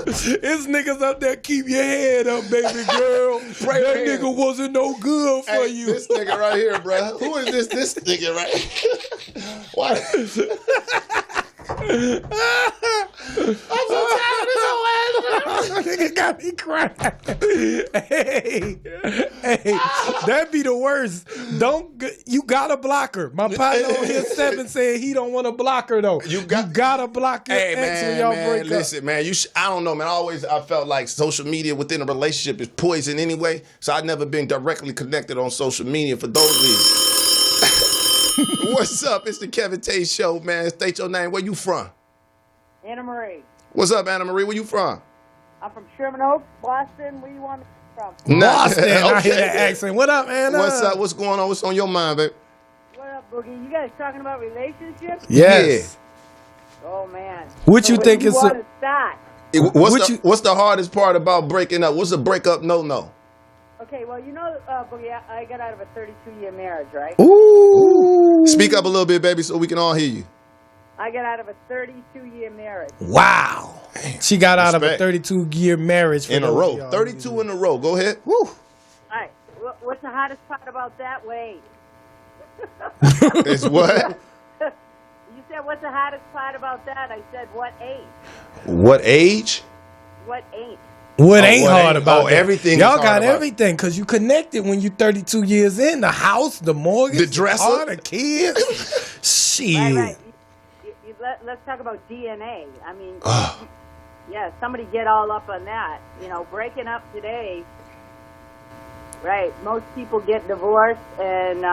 Speaker 3: it?
Speaker 4: It's niggas up there. Keep your head up, baby girl. That nigga wasn't no good for
Speaker 3: Hey,
Speaker 4: you.
Speaker 3: this nigga right here, bro. Who is this? This nigga right here. Why? I'm so tired of this whole ass.
Speaker 4: Nigga got me crying. Hey, that'd be the worst. You gotta block her. My partner on here 7 said he don't want to block her though. You gotta block your ex when y'all break up.
Speaker 3: Listen, man. I don't know, man. I felt like social media within a relationship is poison anyway. So I've never been directly connected on social media for those reasons. What's up? It's the Kevin Tate Show, man. State your name. Where you from?
Speaker 7: Anna Marie.
Speaker 3: What's up, Anna Marie? Where you from?
Speaker 7: I'm from Sherman Oaks, Boston. Where you want me from?
Speaker 4: Boston. I hear
Speaker 3: Okay.
Speaker 4: that accent. What up, Anna?
Speaker 3: What's up? What's going on? What's on your mind, babe?
Speaker 7: What up, Boogie? You guys talking about relationships?
Speaker 4: Yes.
Speaker 7: Oh, man.
Speaker 4: What you think
Speaker 7: where
Speaker 4: is
Speaker 7: you want to start?
Speaker 3: What's the hardest part about breaking up? What's a breakup no-no?
Speaker 7: Okay, well, you know, Boogie, I got out of a 32-year marriage, right?
Speaker 3: Ooh. Speak up a little bit, baby, so we can all hear you.
Speaker 7: I got out of a 32-year marriage.
Speaker 4: Wow. She got out of a
Speaker 3: Respect.
Speaker 4: 32-year marriage. For
Speaker 3: In a
Speaker 4: those
Speaker 3: row.
Speaker 4: of y'all.
Speaker 3: 32 in a row. Go ahead. Woo.
Speaker 7: All right. What's the hardest part about that? Wait.
Speaker 3: It's what?
Speaker 7: You said, what's the hardest part about that? I said, what age?
Speaker 3: What age?
Speaker 7: What age?
Speaker 4: What ain't
Speaker 3: what
Speaker 4: hard
Speaker 3: ain't-
Speaker 4: about that?
Speaker 3: everything is
Speaker 4: Y'all
Speaker 3: hard
Speaker 4: got
Speaker 3: about it.
Speaker 4: everything because you connected when you 32 years in. The house, the mortgage,
Speaker 3: The dresser.
Speaker 4: car, the kids. Shit.
Speaker 7: Right. Let's talk about DNA. I mean, yeah, somebody get all up on that. You know, breaking up today, right, most people get divorced and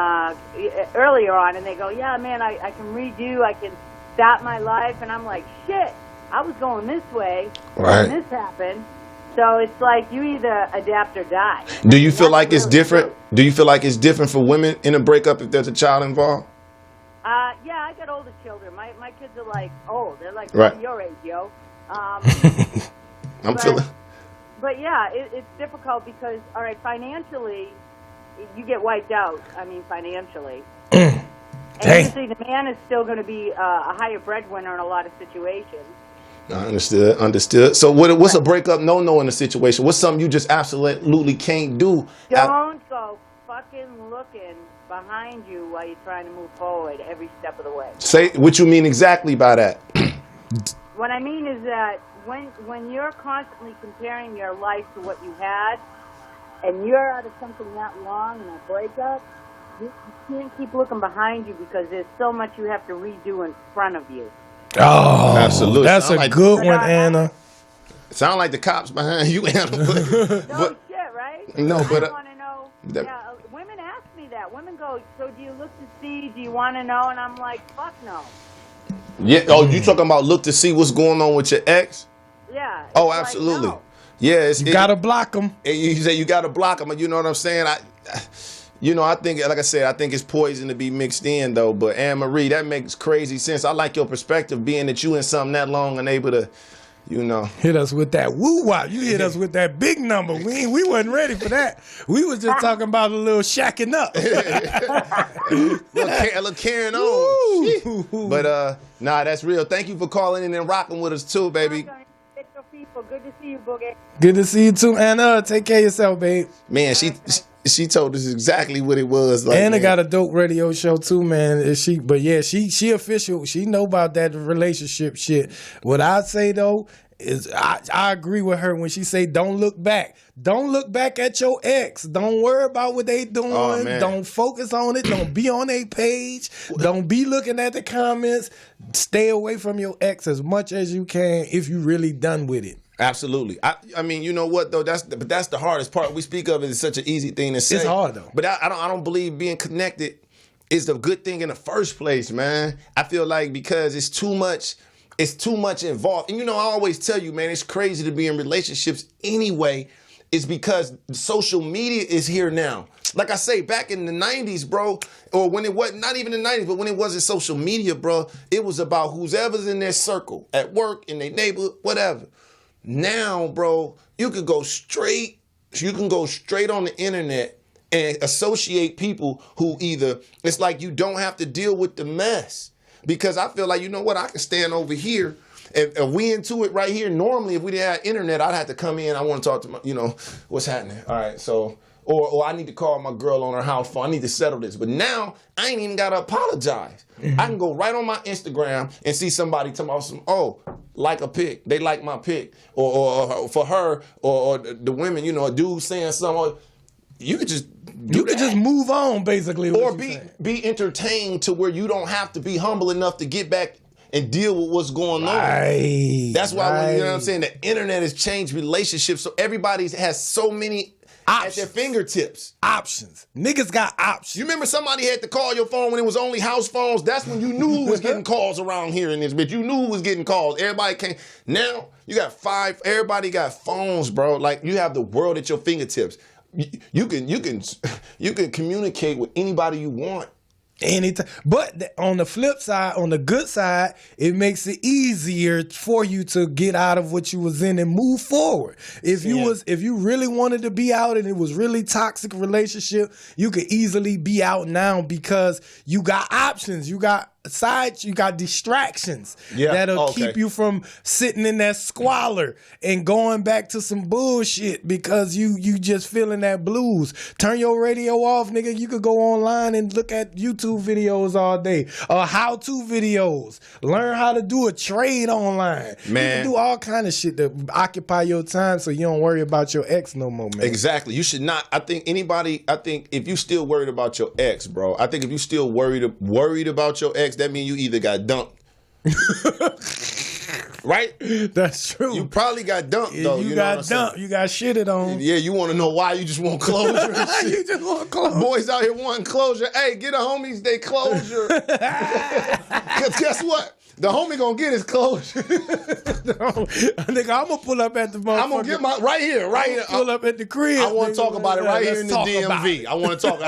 Speaker 7: earlier on, and they go, yeah, man, I can redo, I can start my life. And I'm like, shit, I was going this way,
Speaker 3: Right.
Speaker 7: and this happened. So it's like you either adapt or die.
Speaker 3: Do you feel
Speaker 7: That's
Speaker 3: like it's
Speaker 7: really
Speaker 3: different?
Speaker 7: true.
Speaker 3: Do you feel like it's different for women in a breakup if there's a child involved?
Speaker 7: Yeah, I got older children. My kids are like old. They're like
Speaker 3: Right.
Speaker 7: your age, yo.
Speaker 3: I'm feeling.
Speaker 7: But yeah, it's difficult because, all right, financially, you get wiped out. I mean, financially. And usually the man is still going to be a higher breadwinner in a lot of situations.
Speaker 3: I understood. So what's a breakup no in the situation? What's something you just absolutely can't do?
Speaker 7: Don't go fucking looking behind you while you're trying to move forward every step of the way.
Speaker 3: Say what you mean exactly by that.
Speaker 7: What I mean is that when you're constantly comparing your life to what you had, and you're out of something that long in a breakup, you can't keep looking behind you because there's so much you have to redo in front of you.
Speaker 4: Oh,
Speaker 3: Absolutely.
Speaker 4: That's
Speaker 3: Sound
Speaker 4: a
Speaker 3: like-
Speaker 4: good one, Anna.
Speaker 3: Sound like the cops behind you, Anna.
Speaker 7: No
Speaker 3: But
Speaker 7: shit, right?
Speaker 3: No, but,
Speaker 7: I want to know.
Speaker 3: that-
Speaker 7: Yeah, women ask me that. Women go, so do you look to see? Do you want to know? And I'm like, fuck no.
Speaker 3: yeah. Oh, you talking about look to see what's going on with your ex?
Speaker 7: Yeah. it's
Speaker 3: Oh,
Speaker 7: like,
Speaker 3: absolutely.
Speaker 7: no.
Speaker 3: Yeah,
Speaker 4: You gotta block them.
Speaker 3: You say you gotta block them. You know what I'm saying? I think, like I said, I think it's poison to be mixed in, though. But Anne Marie, that makes crazy sense. I like your perspective, being that you in something that long and able to,
Speaker 4: Hit us with that woo wop. You hit us with that big number. We wasn't ready for that. We was just talking about a little shacking up.
Speaker 3: look carrying on.
Speaker 4: Woo.
Speaker 3: But nah, that's real. Thank you for calling in and rocking with us too, baby.
Speaker 7: Get your people. Good to see you, Boogie.
Speaker 4: Good to see you too, Anna. Take care of yourself, babe.
Speaker 3: Man, she told us exactly what it was. Like,
Speaker 4: Anna
Speaker 3: man.
Speaker 4: got a dope radio show too, man. She official. She know about that relationship shit. What I'd say though is I agree with her when she say don't look back. Don't look back at your ex. Don't worry about what they doing.
Speaker 3: Oh, man.
Speaker 4: Don't focus on it. Don't be on their page. Don't be looking at the comments. Stay away from your ex as much as you can if you really done with it.
Speaker 3: Absolutely. I mean, you know what though? That's the hardest part. We speak of it as such an easy thing to say.
Speaker 4: It's hard though.
Speaker 3: But I don't believe being connected is the good thing in the first place, man. I feel like because it's too much involved. And I always tell you, man, it's crazy to be in relationships anyway. It's because social media is here now. Like I say, back in the 90s, bro, or when it wasn't, not even the 90s, but when it wasn't social media, bro, it was about who's ever's in their circle, at work, in their neighborhood, whatever. Now, bro, you can go straight on the internet and associate people who either, it's like you don't have to deal with the mess. Because I feel like, you know what, I can stand over here. If we into it right here, normally if we didn't have internet, I'd have to come in. I want to talk to my, what's happening? All right, so, or I need to call my girl on her house phone. I need to settle this. But now I ain't even got to apologize. I can go right on my Instagram and see somebody talking about like a pic. They like my pic. Or for her, or the women, a dude saying something. You could just
Speaker 4: just move on, basically.
Speaker 3: or be entertained to where you don't have to be humble enough to get back and deal with what's going on.
Speaker 4: Right.
Speaker 3: That's why, you know what I'm saying? The internet has changed relationships, so everybody has so many at their fingertips.
Speaker 4: Options. Niggas got options.
Speaker 3: You remember somebody had to call your phone when it was only house phones? That's when you knew who was getting calls around here in this bitch. You knew who was getting calls. Everybody came. Now, you got everybody got phones, bro. Like, you have the world at your fingertips. You can communicate with anybody you want.
Speaker 4: Anytime. But on the flip side, on the good side, it makes it easier for you to get out of what you was in and move forward. If you really wanted to be out and it was really toxic relationship, you could easily be out now because you got options. You got sides, you got distractions that'll keep you from sitting in that squalor and going back to some bullshit because you just feeling that blues. Turn your radio off, nigga. You could go online and look at YouTube videos all day, how-to videos. Learn how to do a trade online.
Speaker 3: Man.
Speaker 4: You can do all kind of shit to occupy your time so you don't worry about your ex no more, man.
Speaker 3: Exactly. You should not. I think if you still worried about your ex, bro, I think if you still worried about your ex, that means you either got dumped. Right?
Speaker 4: That's true.
Speaker 3: You probably got dumped, though.
Speaker 4: You
Speaker 3: know
Speaker 4: got
Speaker 3: what I'm saying?
Speaker 4: dumped. You got shitted on.
Speaker 3: Yeah, you want to know why you just want closure and shit.
Speaker 4: You just want closure.
Speaker 3: Boys out here wanting closure. Hey, get a homies they closure. Because guess what? The homie gonna get his closure.
Speaker 4: Nigga, I'm gonna pull up at the motherfucker.
Speaker 3: I'm gonna get my right here.
Speaker 4: Pull up at the crib.
Speaker 3: I want to talk about it right here in the
Speaker 4: Let's talk about
Speaker 3: DMV. I want to talk.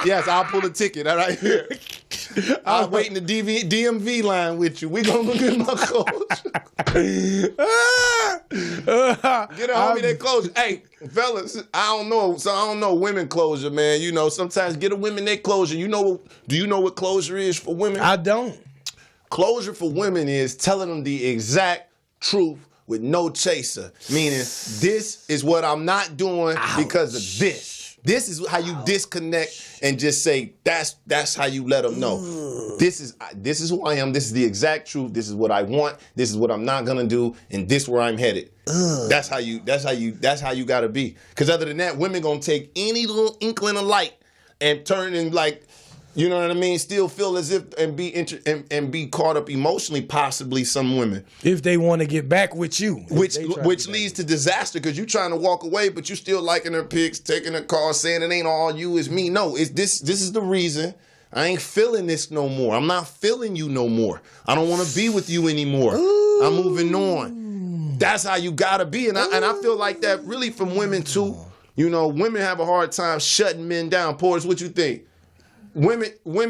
Speaker 3: Yes, I'll pull a ticket right here. I'm waiting the DMV line with you. We gonna get my closure. Get a homie that closure. Hey, fellas, I don't know. So I don't know women closure, man. You know, sometimes get a women that closure. Do you know what closure is for women?
Speaker 4: I don't.
Speaker 3: Closure for women is telling them the exact truth with no chaser. Meaning, this is what I'm not doing because of this. This is how you disconnect and just say, that's how you let them know. This is who I am. This is the exact truth. This is what I want. This is what I'm not gonna do, and this where I'm headed. That's how you gotta be. Because other than that, women gonna take any little inkling of light and turn in like, you know what I mean? Still feel as if and be caught up emotionally, possibly some women.
Speaker 4: If they want to get back with you.
Speaker 3: Which leads to disaster because you're trying to walk away, but you still liking her pics, taking her car, saying it ain't all you, it's me. No, this is the reason. I ain't feeling this no more. I'm not feeling you no more. I don't want to be with you anymore. Ooh. I'm moving on. That's how you gotta be. And I feel like that really from women too. You know, women have a hard time shutting men down. Portis, what you think? Women need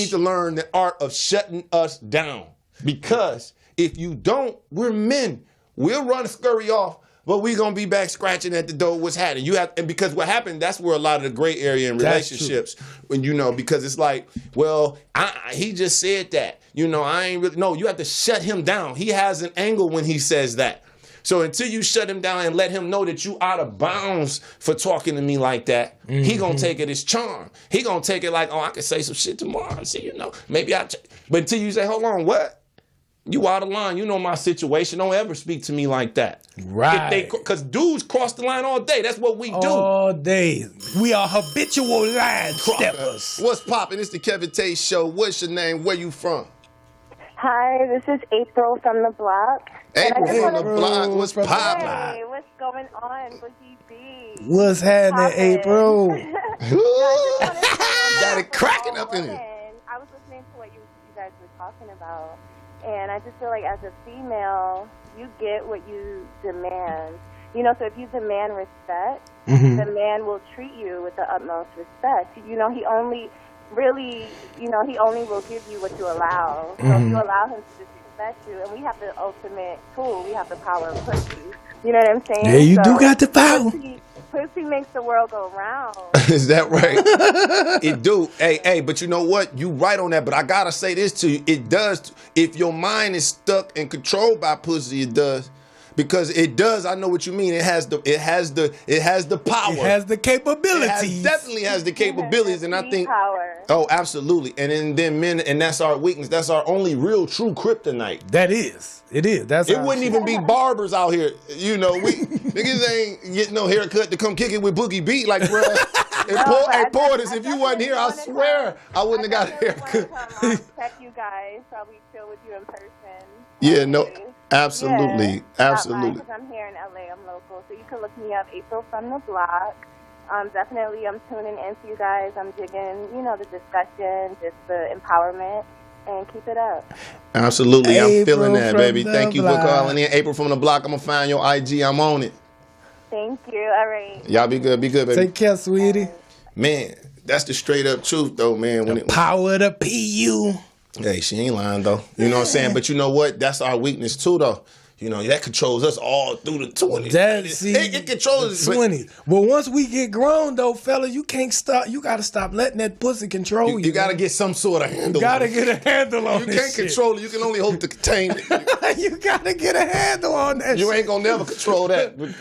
Speaker 3: to learn the art of shutting us down. Because if you don't, we're men. We'll run scurry off, but we're gonna be back scratching at the door. What's happening? And because what happened, that's where a lot of the gray area in relationships. When because it's like, well, he just said that. You know, I ain't really. No, you have to shut him down. He has an angle when he says that. So until you shut him down and let him know that you out of bounds for talking to me like that, he gonna take it as charm. He gonna take it like, oh, I can say some shit tomorrow. See, maybe but until you say, hold on, what? You out of line. You know my situation. Don't ever speak to me like that.
Speaker 4: Right.
Speaker 3: Because dudes cross the line all day. That's what we do.
Speaker 4: All day. We are habitual line steppers.
Speaker 3: What's poppin'? It's the Kevin Tate Show. What's your name? Where you from?
Speaker 8: Hi, this is April from the block.
Speaker 3: April from the block. What's poppin'?
Speaker 8: Hey, what's going on, Boogie B?
Speaker 4: What's happening, April?
Speaker 3: Got it cracking up in here.
Speaker 8: I was listening to what you guys were talking about, and I just feel like as a female, you get what you demand. You know, so if you demand respect, the man will treat you with the utmost respect. You know, he only will give you what you allow. So if you allow him to disrespect you, and we have the ultimate tool, we have the power of pussy. You know what I'm saying?
Speaker 4: Yeah, you do got the power.
Speaker 8: Pussy makes the world go round.
Speaker 3: Is that right? It do. Hey, but you know what? You right on that, but I gotta say this to you. It does. If your mind is stuck and controlled by pussy, it does. Because it does, I know what you mean. It has the power. It has the capabilities. It definitely has the capabilities, and I think. Power. Oh, absolutely. And then men, and that's our weakness. That's our only real true kryptonite.
Speaker 4: That is. It is.
Speaker 3: It wouldn't even be barbers out here. You know, niggas ain't getting no haircut to come kick it with Boogie Beat, like, bro. Portis, if you wasn't here, I swear I wouldn't have got a haircut.
Speaker 8: Check you guys. Probably chill with you in person.
Speaker 3: Yeah, no. Absolutely, absolutely.
Speaker 8: Because I'm here in LA, I'm local, so you can look me up, April from the block. Definitely, I'm tuning in to you guys. I'm digging, the discussion, just the empowerment, and keep it up.
Speaker 3: Absolutely, I'm feeling that, baby. Thank you for calling in, April from the block. I'm gonna find your IG. I'm on it.
Speaker 8: Thank you. All right.
Speaker 3: Y'all be good, baby.
Speaker 4: Take care, sweetie.
Speaker 3: Man, that's the straight up truth, though, man.
Speaker 4: Power to PU.
Speaker 3: Hey, she ain't lying, though. You know what I'm saying? But you know what? That's our weakness, too, though. You know, that controls us all through the 20s. It controls
Speaker 4: the 20s. But once we get grown, though, fella, you can't stop. You got to stop letting that pussy control you.
Speaker 3: You got to get some sort of handle.
Speaker 4: You got to get a handle on it.
Speaker 3: You can't control it. You can only hope to contain it.
Speaker 4: You got to get a handle on that.
Speaker 3: You ain't going to never control that. But,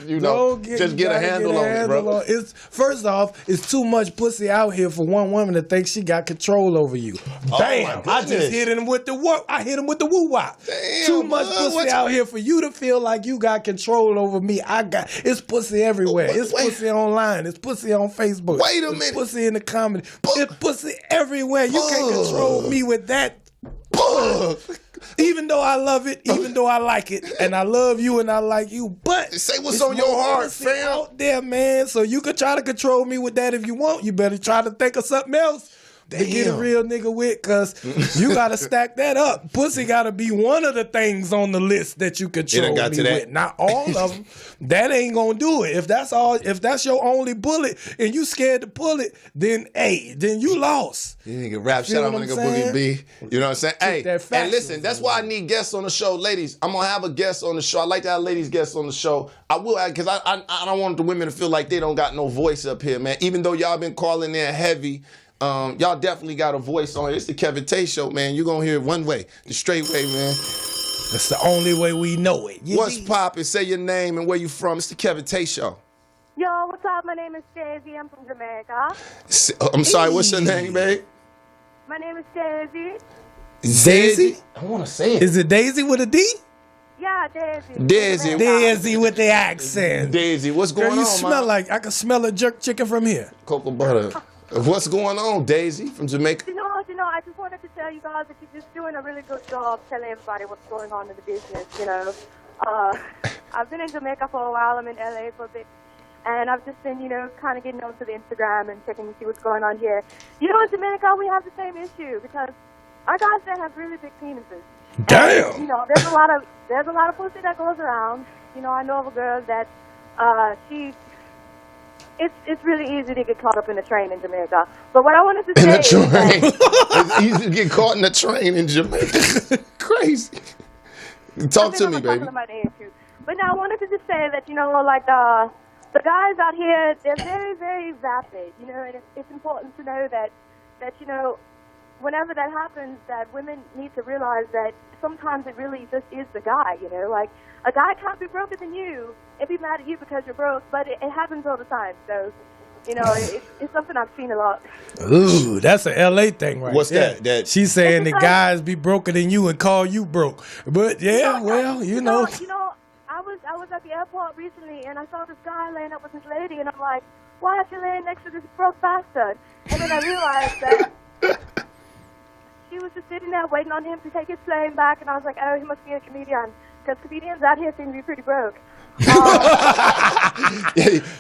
Speaker 3: just get a handle on it, bro.
Speaker 4: First off, it's too much pussy out here for one woman to think she got control over you. Bam! I just hit him with the woo. I hit him with the woo-wop. Too much pussy out here for you to feel like you got control over me. It's pussy everywhere. It's pussy online. It's pussy on Facebook.
Speaker 3: Wait a minute.
Speaker 4: It's pussy in the comedy. It's pussy everywhere. You can't control me with that. Even though I love it, even though I like it, and I love you and I like you, but
Speaker 3: say what's on your heart, fam.
Speaker 4: Out there, man. So you can try to control me with that if you want. You better try to think of something else. to get a real nigga with, because you got to stack that up. Pussy got to be one of the things on the list that you control me with. Not all of them. That ain't going to do it. If that's all, if that's your only bullet and you scared to pull it, then then you lost.
Speaker 3: You nigga rap, shout out my nigga Boogie B. You know what I'm saying? Hey, and listen, that's why I need guests on the show. Ladies, I'm going to have a guest on the show. I like to have ladies guests on the show. I will, because I don't want the women to feel like they don't got no voice up here, man. Even though y'all been calling in heavy, y'all definitely got a voice on it. It's the Kevin Tate Show, man. You gonna hear it one way, the straight way, man.
Speaker 4: That's the only way we know it.
Speaker 3: What's poppin'? Say your name and where you from. It's the Kevin Tate Show.
Speaker 8: Yo, what's up? My name is Daisy. I'm from Jamaica.
Speaker 3: I'm sorry, what's your name, babe?
Speaker 8: My name is Daisy.
Speaker 4: Daisy?
Speaker 3: I want to say it.
Speaker 4: Is it Daisy with a D?
Speaker 8: Yeah, Daisy.
Speaker 3: Daisy.
Speaker 4: Daisy with the accent.
Speaker 3: Daisy, what's going
Speaker 4: Girl, you
Speaker 3: on,
Speaker 4: smell
Speaker 3: man?
Speaker 4: like, I can smell a jerk chicken from here.
Speaker 3: Cocoa butter. What's going on, Daisy from Jamaica?
Speaker 8: You know, I just wanted to tell you guys that you're just doing a really good job telling everybody what's going on in the business, you know. I've been in Jamaica for a while. I'm in LA for a bit. And I've just been, you know, kind of getting onto the Instagram and checking to see what's going on here. You know, in Jamaica, we have the same issue because our guys there have really big penises.
Speaker 4: Damn.
Speaker 8: And, you know, there's a lot of pussy that goes around. You know, I know of a girl that it's really easy to get caught up in a train in Jamaica. But what I wanted to say is that
Speaker 3: It's easy to get caught in a train in Jamaica. Crazy. Talk to me, baby.
Speaker 8: But now I wanted to just say that, you know, like the guys out here, they're very, very vapid. You know, and it's important to know that you know, whenever that happens, that women need to realize that sometimes it really just is the guy, you know. Like, a guy can't be broker than you and be mad at you because you're broke, but it happens all the time. So, you know, it's something I've seen a lot.
Speaker 4: Ooh, that's an LA thing right
Speaker 3: What's
Speaker 4: there.
Speaker 3: that?
Speaker 4: She's saying the guys be broker than you and call you broke. But, yeah, well, you know.
Speaker 8: You know, I was at the airport recently, and I saw this guy laying up with this lady, and I'm like, why is she laying next to this broke bastard? And then I realized that she was just sitting there waiting on him to take his plane back, and I was like, oh, he must be a comedian, because comedians out here seem to be pretty broke.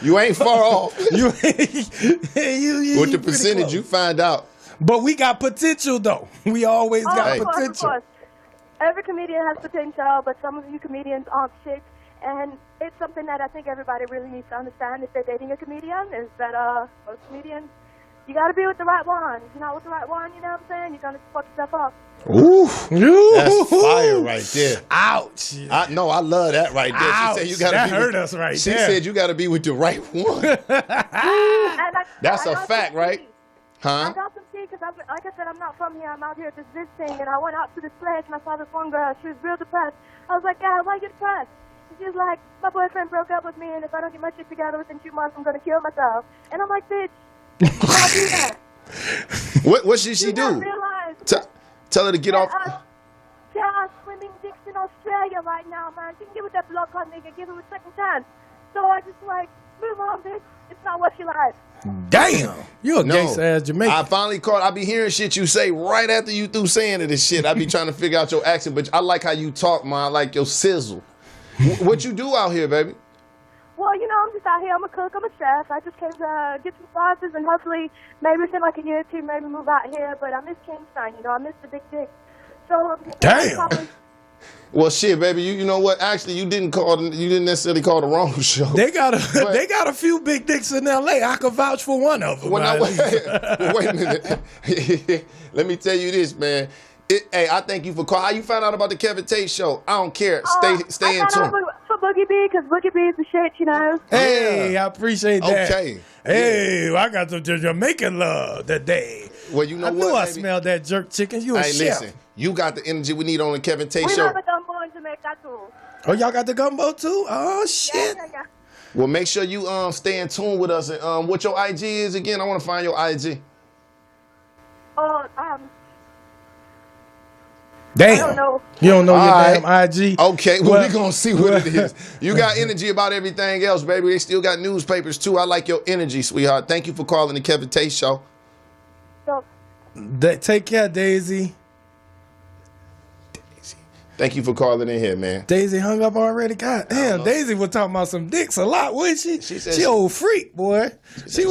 Speaker 3: You ain't far off.
Speaker 4: you
Speaker 3: With the percentage, you find out.
Speaker 4: But we got potential, though. We always got
Speaker 8: Of
Speaker 4: potential.
Speaker 8: course. Every comedian has potential, but some of you comedians aren't shit. And it's something that I think everybody really needs to understand if they're dating a comedian, is that most comedians, you got to be with the right one. If you're not with the right one, you know what I'm saying, you're going to fuck yourself up.
Speaker 3: Ooh, that's fire right there.
Speaker 4: Ouch.
Speaker 3: I love that right there.
Speaker 4: Ouch.
Speaker 3: She said you gotta
Speaker 4: that
Speaker 3: be
Speaker 4: hurt
Speaker 3: with,
Speaker 4: us right
Speaker 3: she
Speaker 4: there.
Speaker 3: said you got to be with the right one. That's a fact, right?
Speaker 8: I
Speaker 3: Huh?
Speaker 8: got some tea because, like I said, I'm not from here. I'm out here just visiting, and I went out to this place, and I saw this one girl. She was real depressed. I was like, yeah, why are you depressed? And she was like, my boyfriend broke up with me, and if I don't get my shit together within 2 months, I'm going to kill myself. And I'm like, bitch, why do that?
Speaker 3: What should she do? Tell her to get off.
Speaker 8: There are swimming dicks in Australia right now, man. She can get with that blood clot nigga, give him a second chance. So I just like, move on, bitch. It's not what she likes.
Speaker 4: Damn. You a gangsta ass Jamaican.
Speaker 3: I finally caught. I be hearing shit you say right after you through saying it and shit. I be trying to figure out your accent, but I like how you talk, man. I like your sizzle. What you do out here, baby?
Speaker 8: Well, you know, I'm just out here. I'm a cook. I'm a chef. I just came to get some classes and hopefully maybe within like a year or two, maybe move out here. But I miss Kingston. You know, I miss the big dick. So
Speaker 4: damn.
Speaker 3: Well, shit, baby. You know what? Actually, you didn't necessarily call the wrong show.
Speaker 4: They got a few big dicks in L.A. I could vouch for one of them.
Speaker 3: Well, wait a minute. Let me tell you this, man. Hey, I thank you for calling. How you found out about the Kevin Tate Show? I don't care. Stay in tune.
Speaker 8: For Boogie B, because Boogie B is the shit, you know.
Speaker 4: Hey, I appreciate that.
Speaker 3: Okay.
Speaker 4: Hey, I got some Jamaican love today.
Speaker 3: Well, you know
Speaker 4: I
Speaker 3: what,
Speaker 4: knew I
Speaker 3: baby?
Speaker 4: smelled that jerk chicken. You a
Speaker 3: Hey,
Speaker 4: chef.
Speaker 3: listen. You got the energy we need on the Kevin Tate
Speaker 8: We
Speaker 3: Show.
Speaker 8: have a gumbo in Jamaica, too.
Speaker 4: Oh, y'all got the gumbo too? Oh, shit.
Speaker 8: Yeah.
Speaker 3: Well, make sure you stay in tune with us. And what your IG is again? I want to find your IG.
Speaker 8: Oh,
Speaker 4: Damn.
Speaker 8: I don't know.
Speaker 4: You don't know your
Speaker 3: All
Speaker 4: damn IG?
Speaker 3: Okay, well, we're going to see what it is. You got energy about everything else, baby. They still got newspapers, too. I like your energy, sweetheart. Thank you for calling the Kevin Tate Show.
Speaker 8: So,
Speaker 4: Take care, Daisy.
Speaker 3: Thank you for calling in here, man.
Speaker 4: Daisy hung up already? God damn, Daisy was talking about some dicks a lot, wasn't she?
Speaker 3: She said
Speaker 4: she old freak, boy. She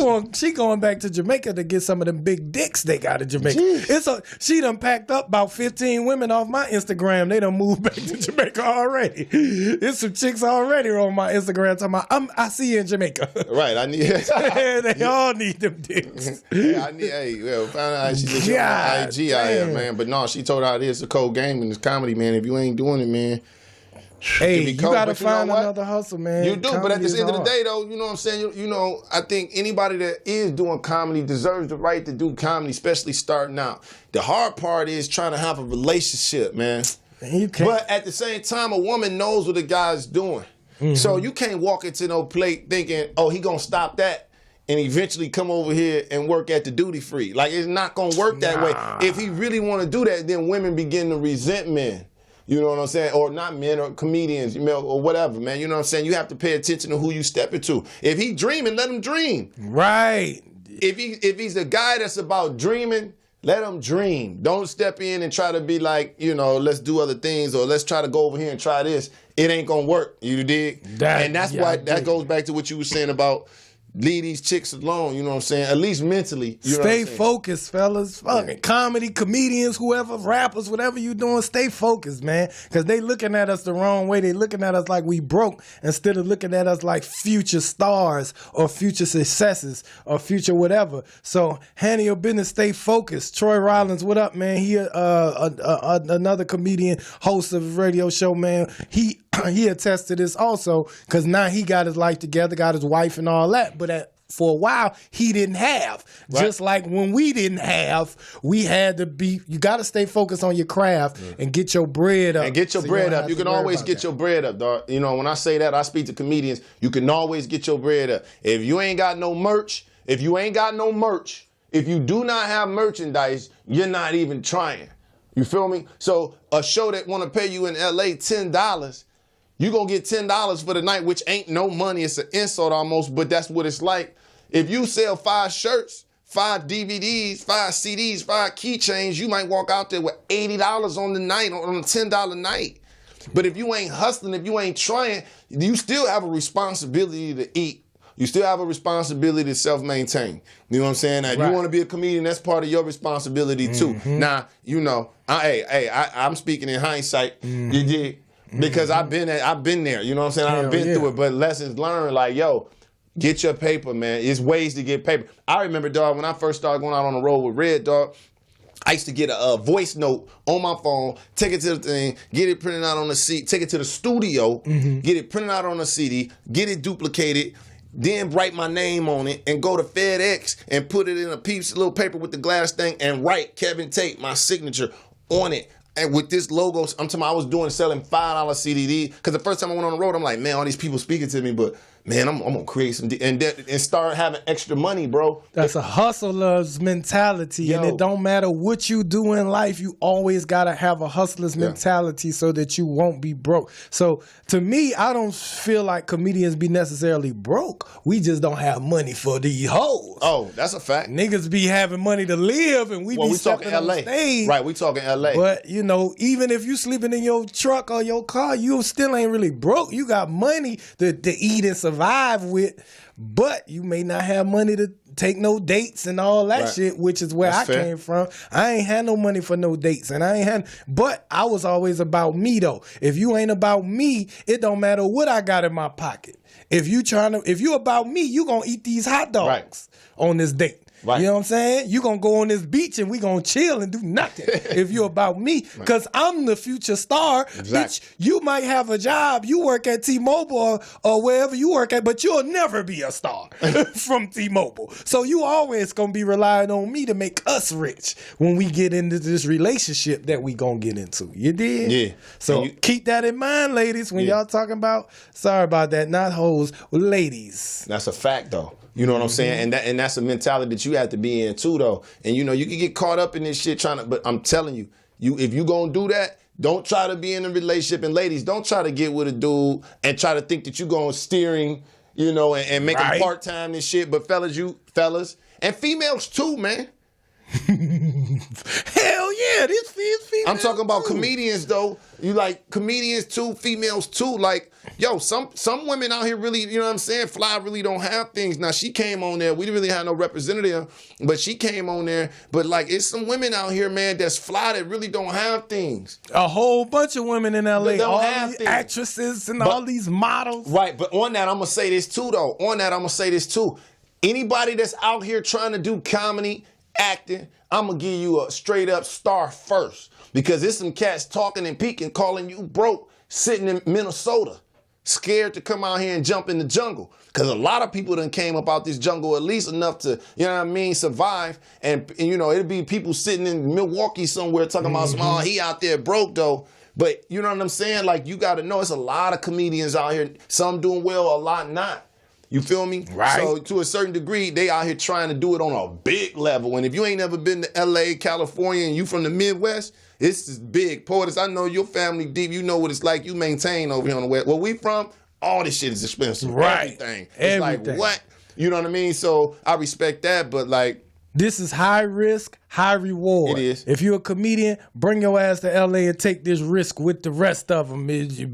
Speaker 4: going back to Jamaica to get some of them big dicks they got in Jamaica. She done packed up about 15 women off my Instagram. They done moved back to Jamaica already. There's some chicks already on my Instagram talking about, I see you in Jamaica.
Speaker 3: Right, I need
Speaker 4: They all need them dicks.
Speaker 3: find out how she did your IG out here, man. But no, she told her it's a cold game in this comedy, man. If you ain't doing it, man.
Speaker 4: Hey, you gotta find another hustle, man.
Speaker 3: You do, but at the end of the day, though, you know what I'm saying? You know, I think anybody that is doing comedy deserves the right to do comedy, especially starting out. The hard part is trying to have a relationship, man. But at the same time, a woman knows what a guy's doing. Mm-hmm. So you can't walk into no plate thinking, oh, he gonna stop that and eventually come over here and work at the duty free. Like, it's not gonna work that way. If he really wanna do that, then women begin to resent men. You know what I'm saying? Or not men, or comedians, you know, or whatever, man. You know what I'm saying? You have to pay attention to who you step into. If he dreaming, let him dream.
Speaker 4: Right.
Speaker 3: If he's a guy that's about dreaming, let him dream. Don't step in and try to be like, you know, let's do other things, or let's try to go over here and try this. It ain't gonna work. You dig? And that's why that goes back to what you were saying about leave these chicks alone, you know what I'm saying? At least mentally. You know
Speaker 4: stay focused, fellas. Fucking comedy, comedians, whoever, rappers, whatever you doing, stay focused, man. Because they looking at us the wrong way. They looking at us like we broke instead of looking at us like future stars or future successes or future whatever. So handle your business, stay focused. Troy Rollins, what up, man? He another comedian, host of a radio show, man. He attests to this also, because now he got his life together, got his wife and all that. But for a while, he didn't have. Right. Just like when we didn't have, we had to be, you got to stay focused on your craft and get your bread up.
Speaker 3: And get your bread up. You can always get your bread up, dog. You know, when I say that, I speak to comedians, you can always get your bread up. If you ain't got no merch, if you do not have merchandise, you're not even trying. You feel me? So a show that want to pay you in LA $10, you gonna get $10 for the night, which ain't no money. It's an insult almost, but that's what it's like. If you sell 5 shirts, 5 DVDs, 5 CDs, 5 keychains, you might walk out there with $80 on the night, on a $10 night. But if you ain't hustling, if you ain't trying, you still have a responsibility to eat. You still have a responsibility to self-maintain. You know what I'm saying? Now, if you want to be a comedian, that's part of your responsibility too. Mm-hmm. Now, you know, I'm speaking in hindsight. Mm-hmm. You did. Because I've been there, you know what I'm saying? I've been through it, but lessons learned, like, yo, get your paper, man. It's ways to get paper. I remember, dog, when I first started going out on the road with Red, dog, I used to get a voice note on my phone, take it to the thing, get it printed out on the CD, take it to the studio, get it printed out on a CD, get it duplicated, then write my name on it and go to FedEx and put it in a piece of little paper with the glass thing and write Kevin Tate, my signature, on it. And with this logo, I'm talking about I was selling $5 CDD. Because the first time I went on the road, I'm like, man, all these people speaking to me, but man, I'm gonna create some and start having extra money, bro.
Speaker 4: That's a hustler's mentality, and it don't matter what you do in life, you always gotta have a hustler's mentality so that you won't be broke. So to me, I don't feel like comedians be necessarily broke. We just don't have money for these hoes.
Speaker 3: Oh, that's a fact.
Speaker 4: Niggas be having money to live, and we stepping on stage.
Speaker 3: Right, we talking LA.
Speaker 4: But you know, even if you sleeping in your truck or your car, you still ain't really broke. You got money to eat and survive with, but you may not have money to take no dates and all that shit, which is where I came from. I ain't had no money for no dates, and but I was always about me though. If you ain't about me, it don't matter what I got in my pocket. If you about me, you gonna eat these hot dogs on this date. Right. You know what I'm saying? You gonna go on this beach and we gonna chill and do nothing if you're about me, because I'm the future star. Exactly. Bitch, you might have a job. You work at T-Mobile or wherever you work at, but you'll never be a star from T-Mobile. So you always gonna be relying on me to make us rich when we get into this relationship that we gonna get into. You did?
Speaker 3: Yeah.
Speaker 4: So keep that in mind, ladies, when y'all talking about, sorry about that, not hoes, ladies.
Speaker 3: That's a fact though. You know what I'm saying? And that's a mentality that you have to be in too, though. And you know, you can get caught up in this shit but I'm telling you, if you gonna do that, don't try to be in a relationship. And ladies, don't try to get with a dude and try to think that you gonna steering, you know, and make him part-time and shit. But fellas, and females too, man.
Speaker 4: Hell yeah, these females.
Speaker 3: I'm talking about comedians though. You like comedians too, females too. Like, yo, some women out here really, you know what I'm saying? Fly really don't have things. Now she came on there. We didn't really have no representative, but she came on there. But like, it's some women out here, man, that's fly that really don't have things.
Speaker 4: A whole bunch of women in LA,
Speaker 3: They don't
Speaker 4: all
Speaker 3: have
Speaker 4: these
Speaker 3: things.
Speaker 4: actresses and all these models.
Speaker 3: Right, but on that, I'm gonna say this too, though. Anybody that's out here trying to do comedy, acting, I'm gonna give you a straight up star first. Because there's some cats talking and peeking, calling you broke, sitting in Minnesota, scared to come out here and jump in the jungle. Because a lot of people done came up out this jungle at least enough to, you know what I mean, survive. And you know, it'd be people sitting in Milwaukee somewhere talking about, oh, he out there broke though. But you know what I'm saying? Like, you got to know, it's a lot of comedians out here. Some doing well, a lot not. You feel me?
Speaker 4: Right.
Speaker 3: So to a certain degree, they out here trying to do it on a big level. And if you ain't never been to LA, California, and you from the Midwest, it's big. Poetess, I know your family deep. You know what it's like. You maintain over here on the West. Where we from, all this shit is expensive.
Speaker 4: Right.
Speaker 3: Everything. It's
Speaker 4: Everything.
Speaker 3: like, what? You know what I mean? So I respect that, but like,
Speaker 4: This is high risk, high reward.
Speaker 3: It is.
Speaker 4: If you're a comedian, bring your ass to LA and take this risk with the rest of them.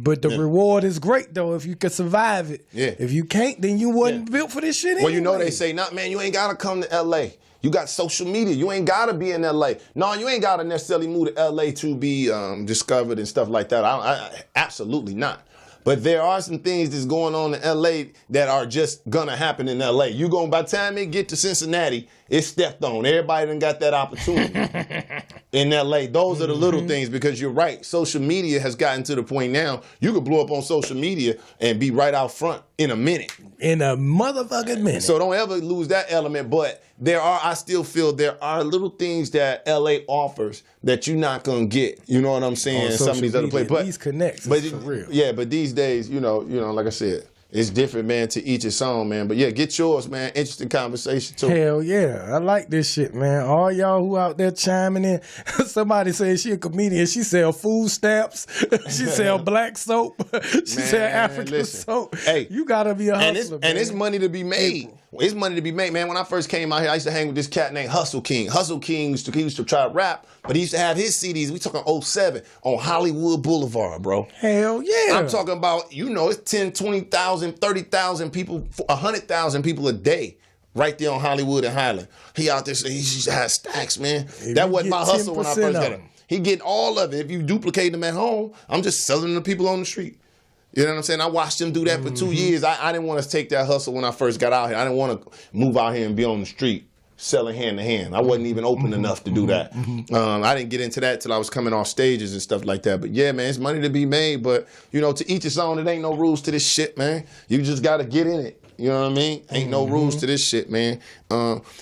Speaker 4: But the reward is great, though, if you can survive it.
Speaker 3: Yeah.
Speaker 4: If you can't, then you wasn't built for this shit
Speaker 3: well, you know,
Speaker 4: anyway.
Speaker 3: they say, man, you ain't got to come to LA. You got social media. You ain't got to be in LA. No, you ain't got to necessarily move to LA to be discovered and stuff like that. I absolutely not. But there are some things that's going on in LA that are just gonna happen in LA. By the time they get to Cincinnati, it's stepped on. Everybody done got that opportunity in LA. Those are the little things, because you're right. Social media has gotten to the point now, you could blow up on social media and be right out front in a minute.
Speaker 4: In a motherfucking minute.
Speaker 3: So don't ever lose that element. But I still feel there are little things that LA offers that you're not gonna get. You know what I'm saying?
Speaker 4: On
Speaker 3: Some of these
Speaker 4: social
Speaker 3: other places.
Speaker 4: media,
Speaker 3: But
Speaker 4: these connects,
Speaker 3: but
Speaker 4: for real.
Speaker 3: Yeah, but these days, you know, like I said, it's different, man, to each its own, man. But yeah, get yours, man. Interesting conversation too.
Speaker 4: Hell yeah. I like this shit, man. All y'all who out there chiming in. Somebody said she a comedian. She sell food stamps. She sell black soap. She sell African
Speaker 3: listen.
Speaker 4: soap.
Speaker 3: Hey,
Speaker 4: you gotta be a hustler,
Speaker 3: and it's money to be made. It's money to be made, man. When I first came out here, I used to hang with this cat named Hustle King. Hustle King used to try to rap, but he used to have his CDs. We talking 07 on Hollywood Boulevard, bro.
Speaker 4: Hell yeah.
Speaker 3: I'm talking about, it's 10, 20,000, 30,000 people, 100,000 people a day right there on Hollywood and Highland. He out there, he used to have stacks, man. That wasn't my hustle when I first got him. He get all of it. If you duplicate them at home, I'm just selling them to people on the street. You know what I'm saying? I watched him do that for 2 years. I didn't want to take that hustle when I first got out here. I didn't want to move out here and be on the street selling hand to hand. I wasn't even open enough to do that. I didn't get into that till I was coming off stages and stuff like that. But yeah, man, it's money to be made. But, to each his own. It ain't no rules to this shit, man. You just got to get in it. You know what I mean? Ain't no rules to this shit, man.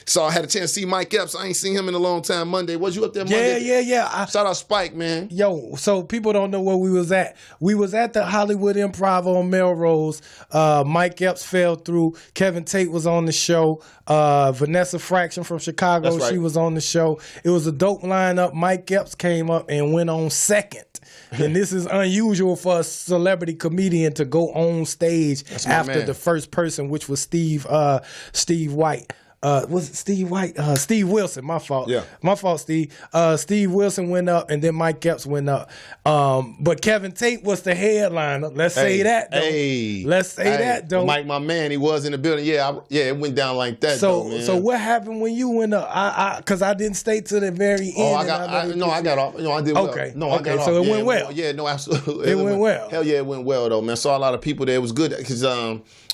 Speaker 3: So I had a chance to see Mike Epps. I ain't seen him in a long time. Monday. Was you up there Monday?
Speaker 4: Yeah.
Speaker 3: Shout out Spike, man.
Speaker 4: Yo, so people don't know where we was at. We was at the Hollywood Improv on Melrose. Mike Epps fell through. Kevin Tate was on the show. Vanessa Fraction from Chicago,
Speaker 3: That's right.
Speaker 4: She was on the show. It was a dope lineup. Mike Epps came up and went on second. And this is unusual for a celebrity comedian to go on stage after
Speaker 3: man.
Speaker 4: the first person, which was Steve White. Was it Steve White? Steve Wilson, my fault.
Speaker 3: Yeah.
Speaker 4: My fault, Steve. Steve Wilson went up, and then Mike Epps went up. But Kevin Tate was the headliner. Let's say that, though. Let's say that, though.
Speaker 3: Mike, my man, he was in the building. Yeah, it went down like that, though, man.
Speaker 4: So what happened when you went up? Because I didn't stay to the very end.
Speaker 3: I got off. I did well.
Speaker 4: Okay.
Speaker 3: No, I got off.
Speaker 4: So it went well.
Speaker 3: Yeah, no, absolutely.
Speaker 4: It went well.
Speaker 3: Hell yeah, it went well, though, man. Saw a lot of people there. It was good because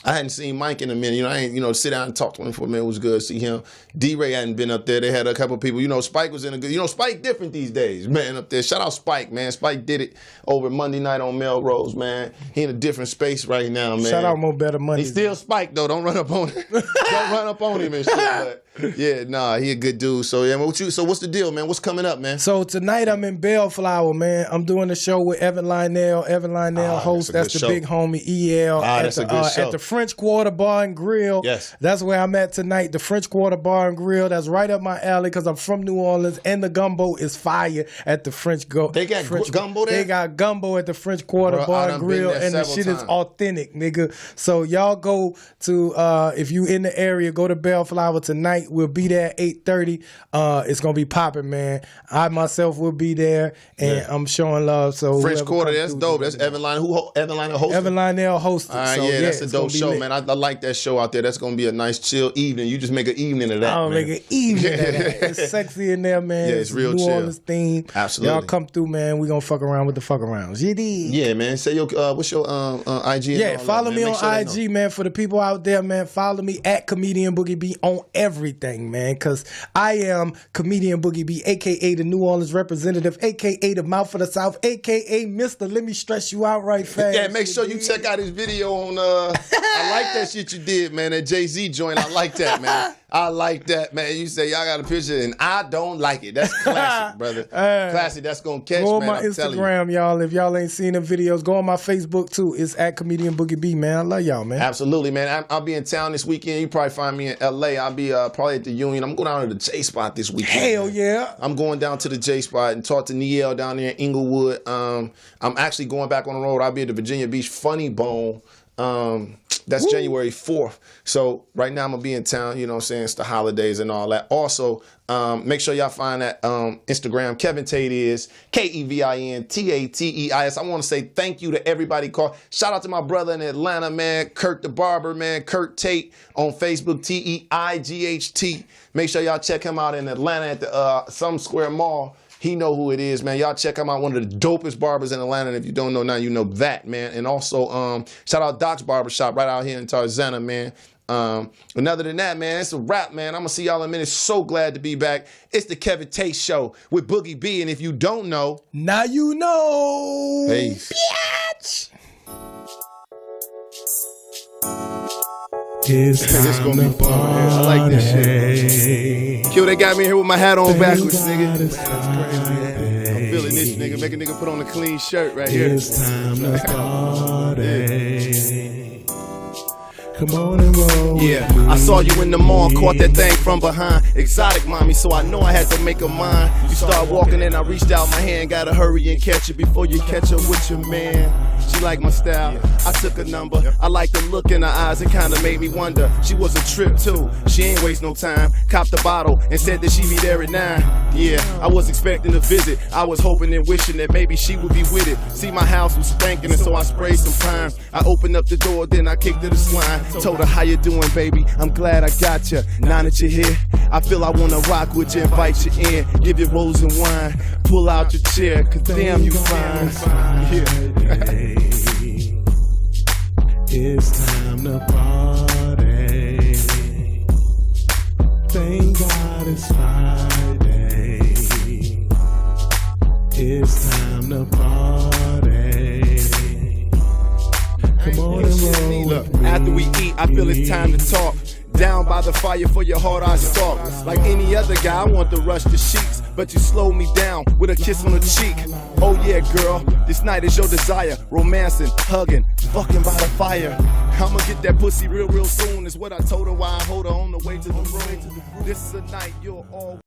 Speaker 3: I hadn't seen Mike in a minute. I ain't, sit down and talk to him for a minute. It was good to see him. D-Ray hadn't been up there. They had a couple of people. Spike was in a good. Spike different these days, man, up there. Shout out Spike, man. Spike did it over Monday night on Melrose, man. He in a different space right now, man.
Speaker 4: Shout out More Better Money.
Speaker 3: He's still Spike, though. Don't run up on him. Don't run up on him and shit. But yeah, nah, he a good dude. So yeah, so what's the deal, man? What's coming up, man?
Speaker 4: So tonight I'm in Bellflower, man. I'm doing a show with Evan Lionel. Evan Lionel hosts. That's the
Speaker 3: show.
Speaker 4: big homie EL
Speaker 3: That's a good show.
Speaker 4: at the French Quarter Bar and Grill.
Speaker 3: Yes.
Speaker 4: That's where I'm at tonight. The French Quarter Bar and Grill. That's right up my alley because I'm from New Orleans, and the gumbo is fire at the
Speaker 3: They got gumbo there?
Speaker 4: They got gumbo at the French Quarter
Speaker 3: Bro,
Speaker 4: Bar
Speaker 3: I
Speaker 4: and
Speaker 3: done been
Speaker 4: Grill,
Speaker 3: there
Speaker 4: and the
Speaker 3: several
Speaker 4: shit is
Speaker 3: times.
Speaker 4: authentic, nigga. So y'all go to if you in the area, go to Bellflower tonight. We'll be there at 8:30. It's gonna be popping, man. I myself will be there, and I'm showing love. So
Speaker 3: French
Speaker 4: whoever
Speaker 3: Quarter,
Speaker 4: comes
Speaker 3: that's
Speaker 4: through,
Speaker 3: dope. That's Evan Lionel. Evan Lionel hosting.
Speaker 4: Evan Lionel hosted.
Speaker 3: All right,
Speaker 4: so,
Speaker 3: yeah, that's a
Speaker 4: it's
Speaker 3: dope
Speaker 4: gonna be
Speaker 3: show,
Speaker 4: lit.
Speaker 3: man. I like that show out there. That's gonna be a nice chill evening. You just make an evening of that.
Speaker 4: I'll
Speaker 3: man.
Speaker 4: make it evening. It's sexy in there, man.
Speaker 3: Yeah, it's real
Speaker 4: New
Speaker 3: chill.
Speaker 4: Orleans theme.
Speaker 3: Absolutely.
Speaker 4: Y'all come through, man. We gonna fuck around with the fuck arounds. You dig?
Speaker 3: Yeah, man. Say your what's your IG? And
Speaker 4: Yeah,
Speaker 3: all
Speaker 4: follow
Speaker 3: that,
Speaker 4: me
Speaker 3: man.
Speaker 4: on
Speaker 3: Make sure they
Speaker 4: IG,
Speaker 3: know.
Speaker 4: man. For the people out there, man, follow me at Comedian Boogie B on everything, man. Because I am Comedian Boogie B, a.k.a. the New Orleans representative, a.k.a. the Mouth of the South, a.k.a. Mr. Let me stress you out right fast.
Speaker 3: Yeah, make sure you check out his video on. I like that shit you did, man. That Jay-Z joint. I like that, man. I like that, man. You say y'all got a picture and I don't like it. That's classic, brother. Classic. That's gonna catch,
Speaker 4: Go on
Speaker 3: man.
Speaker 4: my
Speaker 3: I'm telling you.
Speaker 4: Instagram, y'all. If y'all ain't seen the videos, go on my Facebook too. It's at Comedian Boogie B, man. I love y'all, man.
Speaker 3: Absolutely, man. I'll be in town this weekend. You probably find me in LA. I'll be probably at the Union. I'm going down to the J Spot this weekend.
Speaker 4: Hell
Speaker 3: man.
Speaker 4: yeah.
Speaker 3: I'm going down to the J Spot and talk to Niel down there in Inglewood. I'm actually going back on the road. I'll be at the Virginia Beach Funny Bone. That's January 4th. So right now I'm going to be in town, you know what I'm saying? It's the holidays and all that. Also, make sure y'all find that Instagram. Kevin Tate is KEVINTATEIS. I want to say thank you to everybody called. Shout out to my brother in Atlanta, man. Kurt the Barber, man. Kurt Tate on Facebook, TEIGHT. Make sure y'all check him out in Atlanta at the Some Square Mall. He know who it is, man. Y'all check him out. One of the dopest barbers in Atlanta. And if you don't know now, you know that, man. And also, shout out Doc's Barbershop right out here in Tarzana, man. And other than that, man, it's a wrap, man. I'm going to see y'all in a minute. So glad to be back. It's the Kevin Tate Show with Boogie B. And if you don't know,
Speaker 4: now you know.
Speaker 3: Peace.
Speaker 4: Bitch.
Speaker 2: It's
Speaker 1: It's
Speaker 2: time
Speaker 1: gonna be
Speaker 2: to
Speaker 1: fun, man. I like this shit.
Speaker 2: party.
Speaker 1: Kill, they got me here with my hat on backwards,
Speaker 2: Thank
Speaker 1: nigga.
Speaker 2: God it's Friday.
Speaker 1: I'm feeling this, nigga. Make a nigga put on a clean shirt right here.
Speaker 2: It's time to party. Come on and roll.
Speaker 1: Yeah, I saw you in the mall, caught that thing from behind. Exotic, mommy, so I know I had to make a mine. You start walking and I reached out my hand, gotta hurry and catch it before you catch up with your man. She liked my style, I took a number. I like the look in her eyes, it kinda made me wonder. She was a trip too, she ain't waste no time. Copped the bottle and said that she be there at 9. Yeah, I was expecting a visit. I was hoping and wishing that maybe she would be with it. See, my house was stankin', and so I sprayed some pine. I opened up the door, then I kicked to the swine. Told her, how you doing, baby? I'm glad I got you. Now that you're here, I feel I wanna rock with you, invite you in, give you rose and wine. Pull out your chair, cause damn you fine. Yeah.
Speaker 2: It's time to party. Thank God it's Friday. It's time to party. Come on and roll.
Speaker 1: Look, after we eat, I feel it's time to talk. Down by the fire for your heart I stalk. Like any other guy, I want to rush the sheets, but you slowed me down with a kiss on the cheek. Oh yeah, girl, this night is your desire. Romancing, hugging, fucking by the fire. I'ma get that pussy real soon is what I told her while I hold her on the way to the room. This is a night you'll all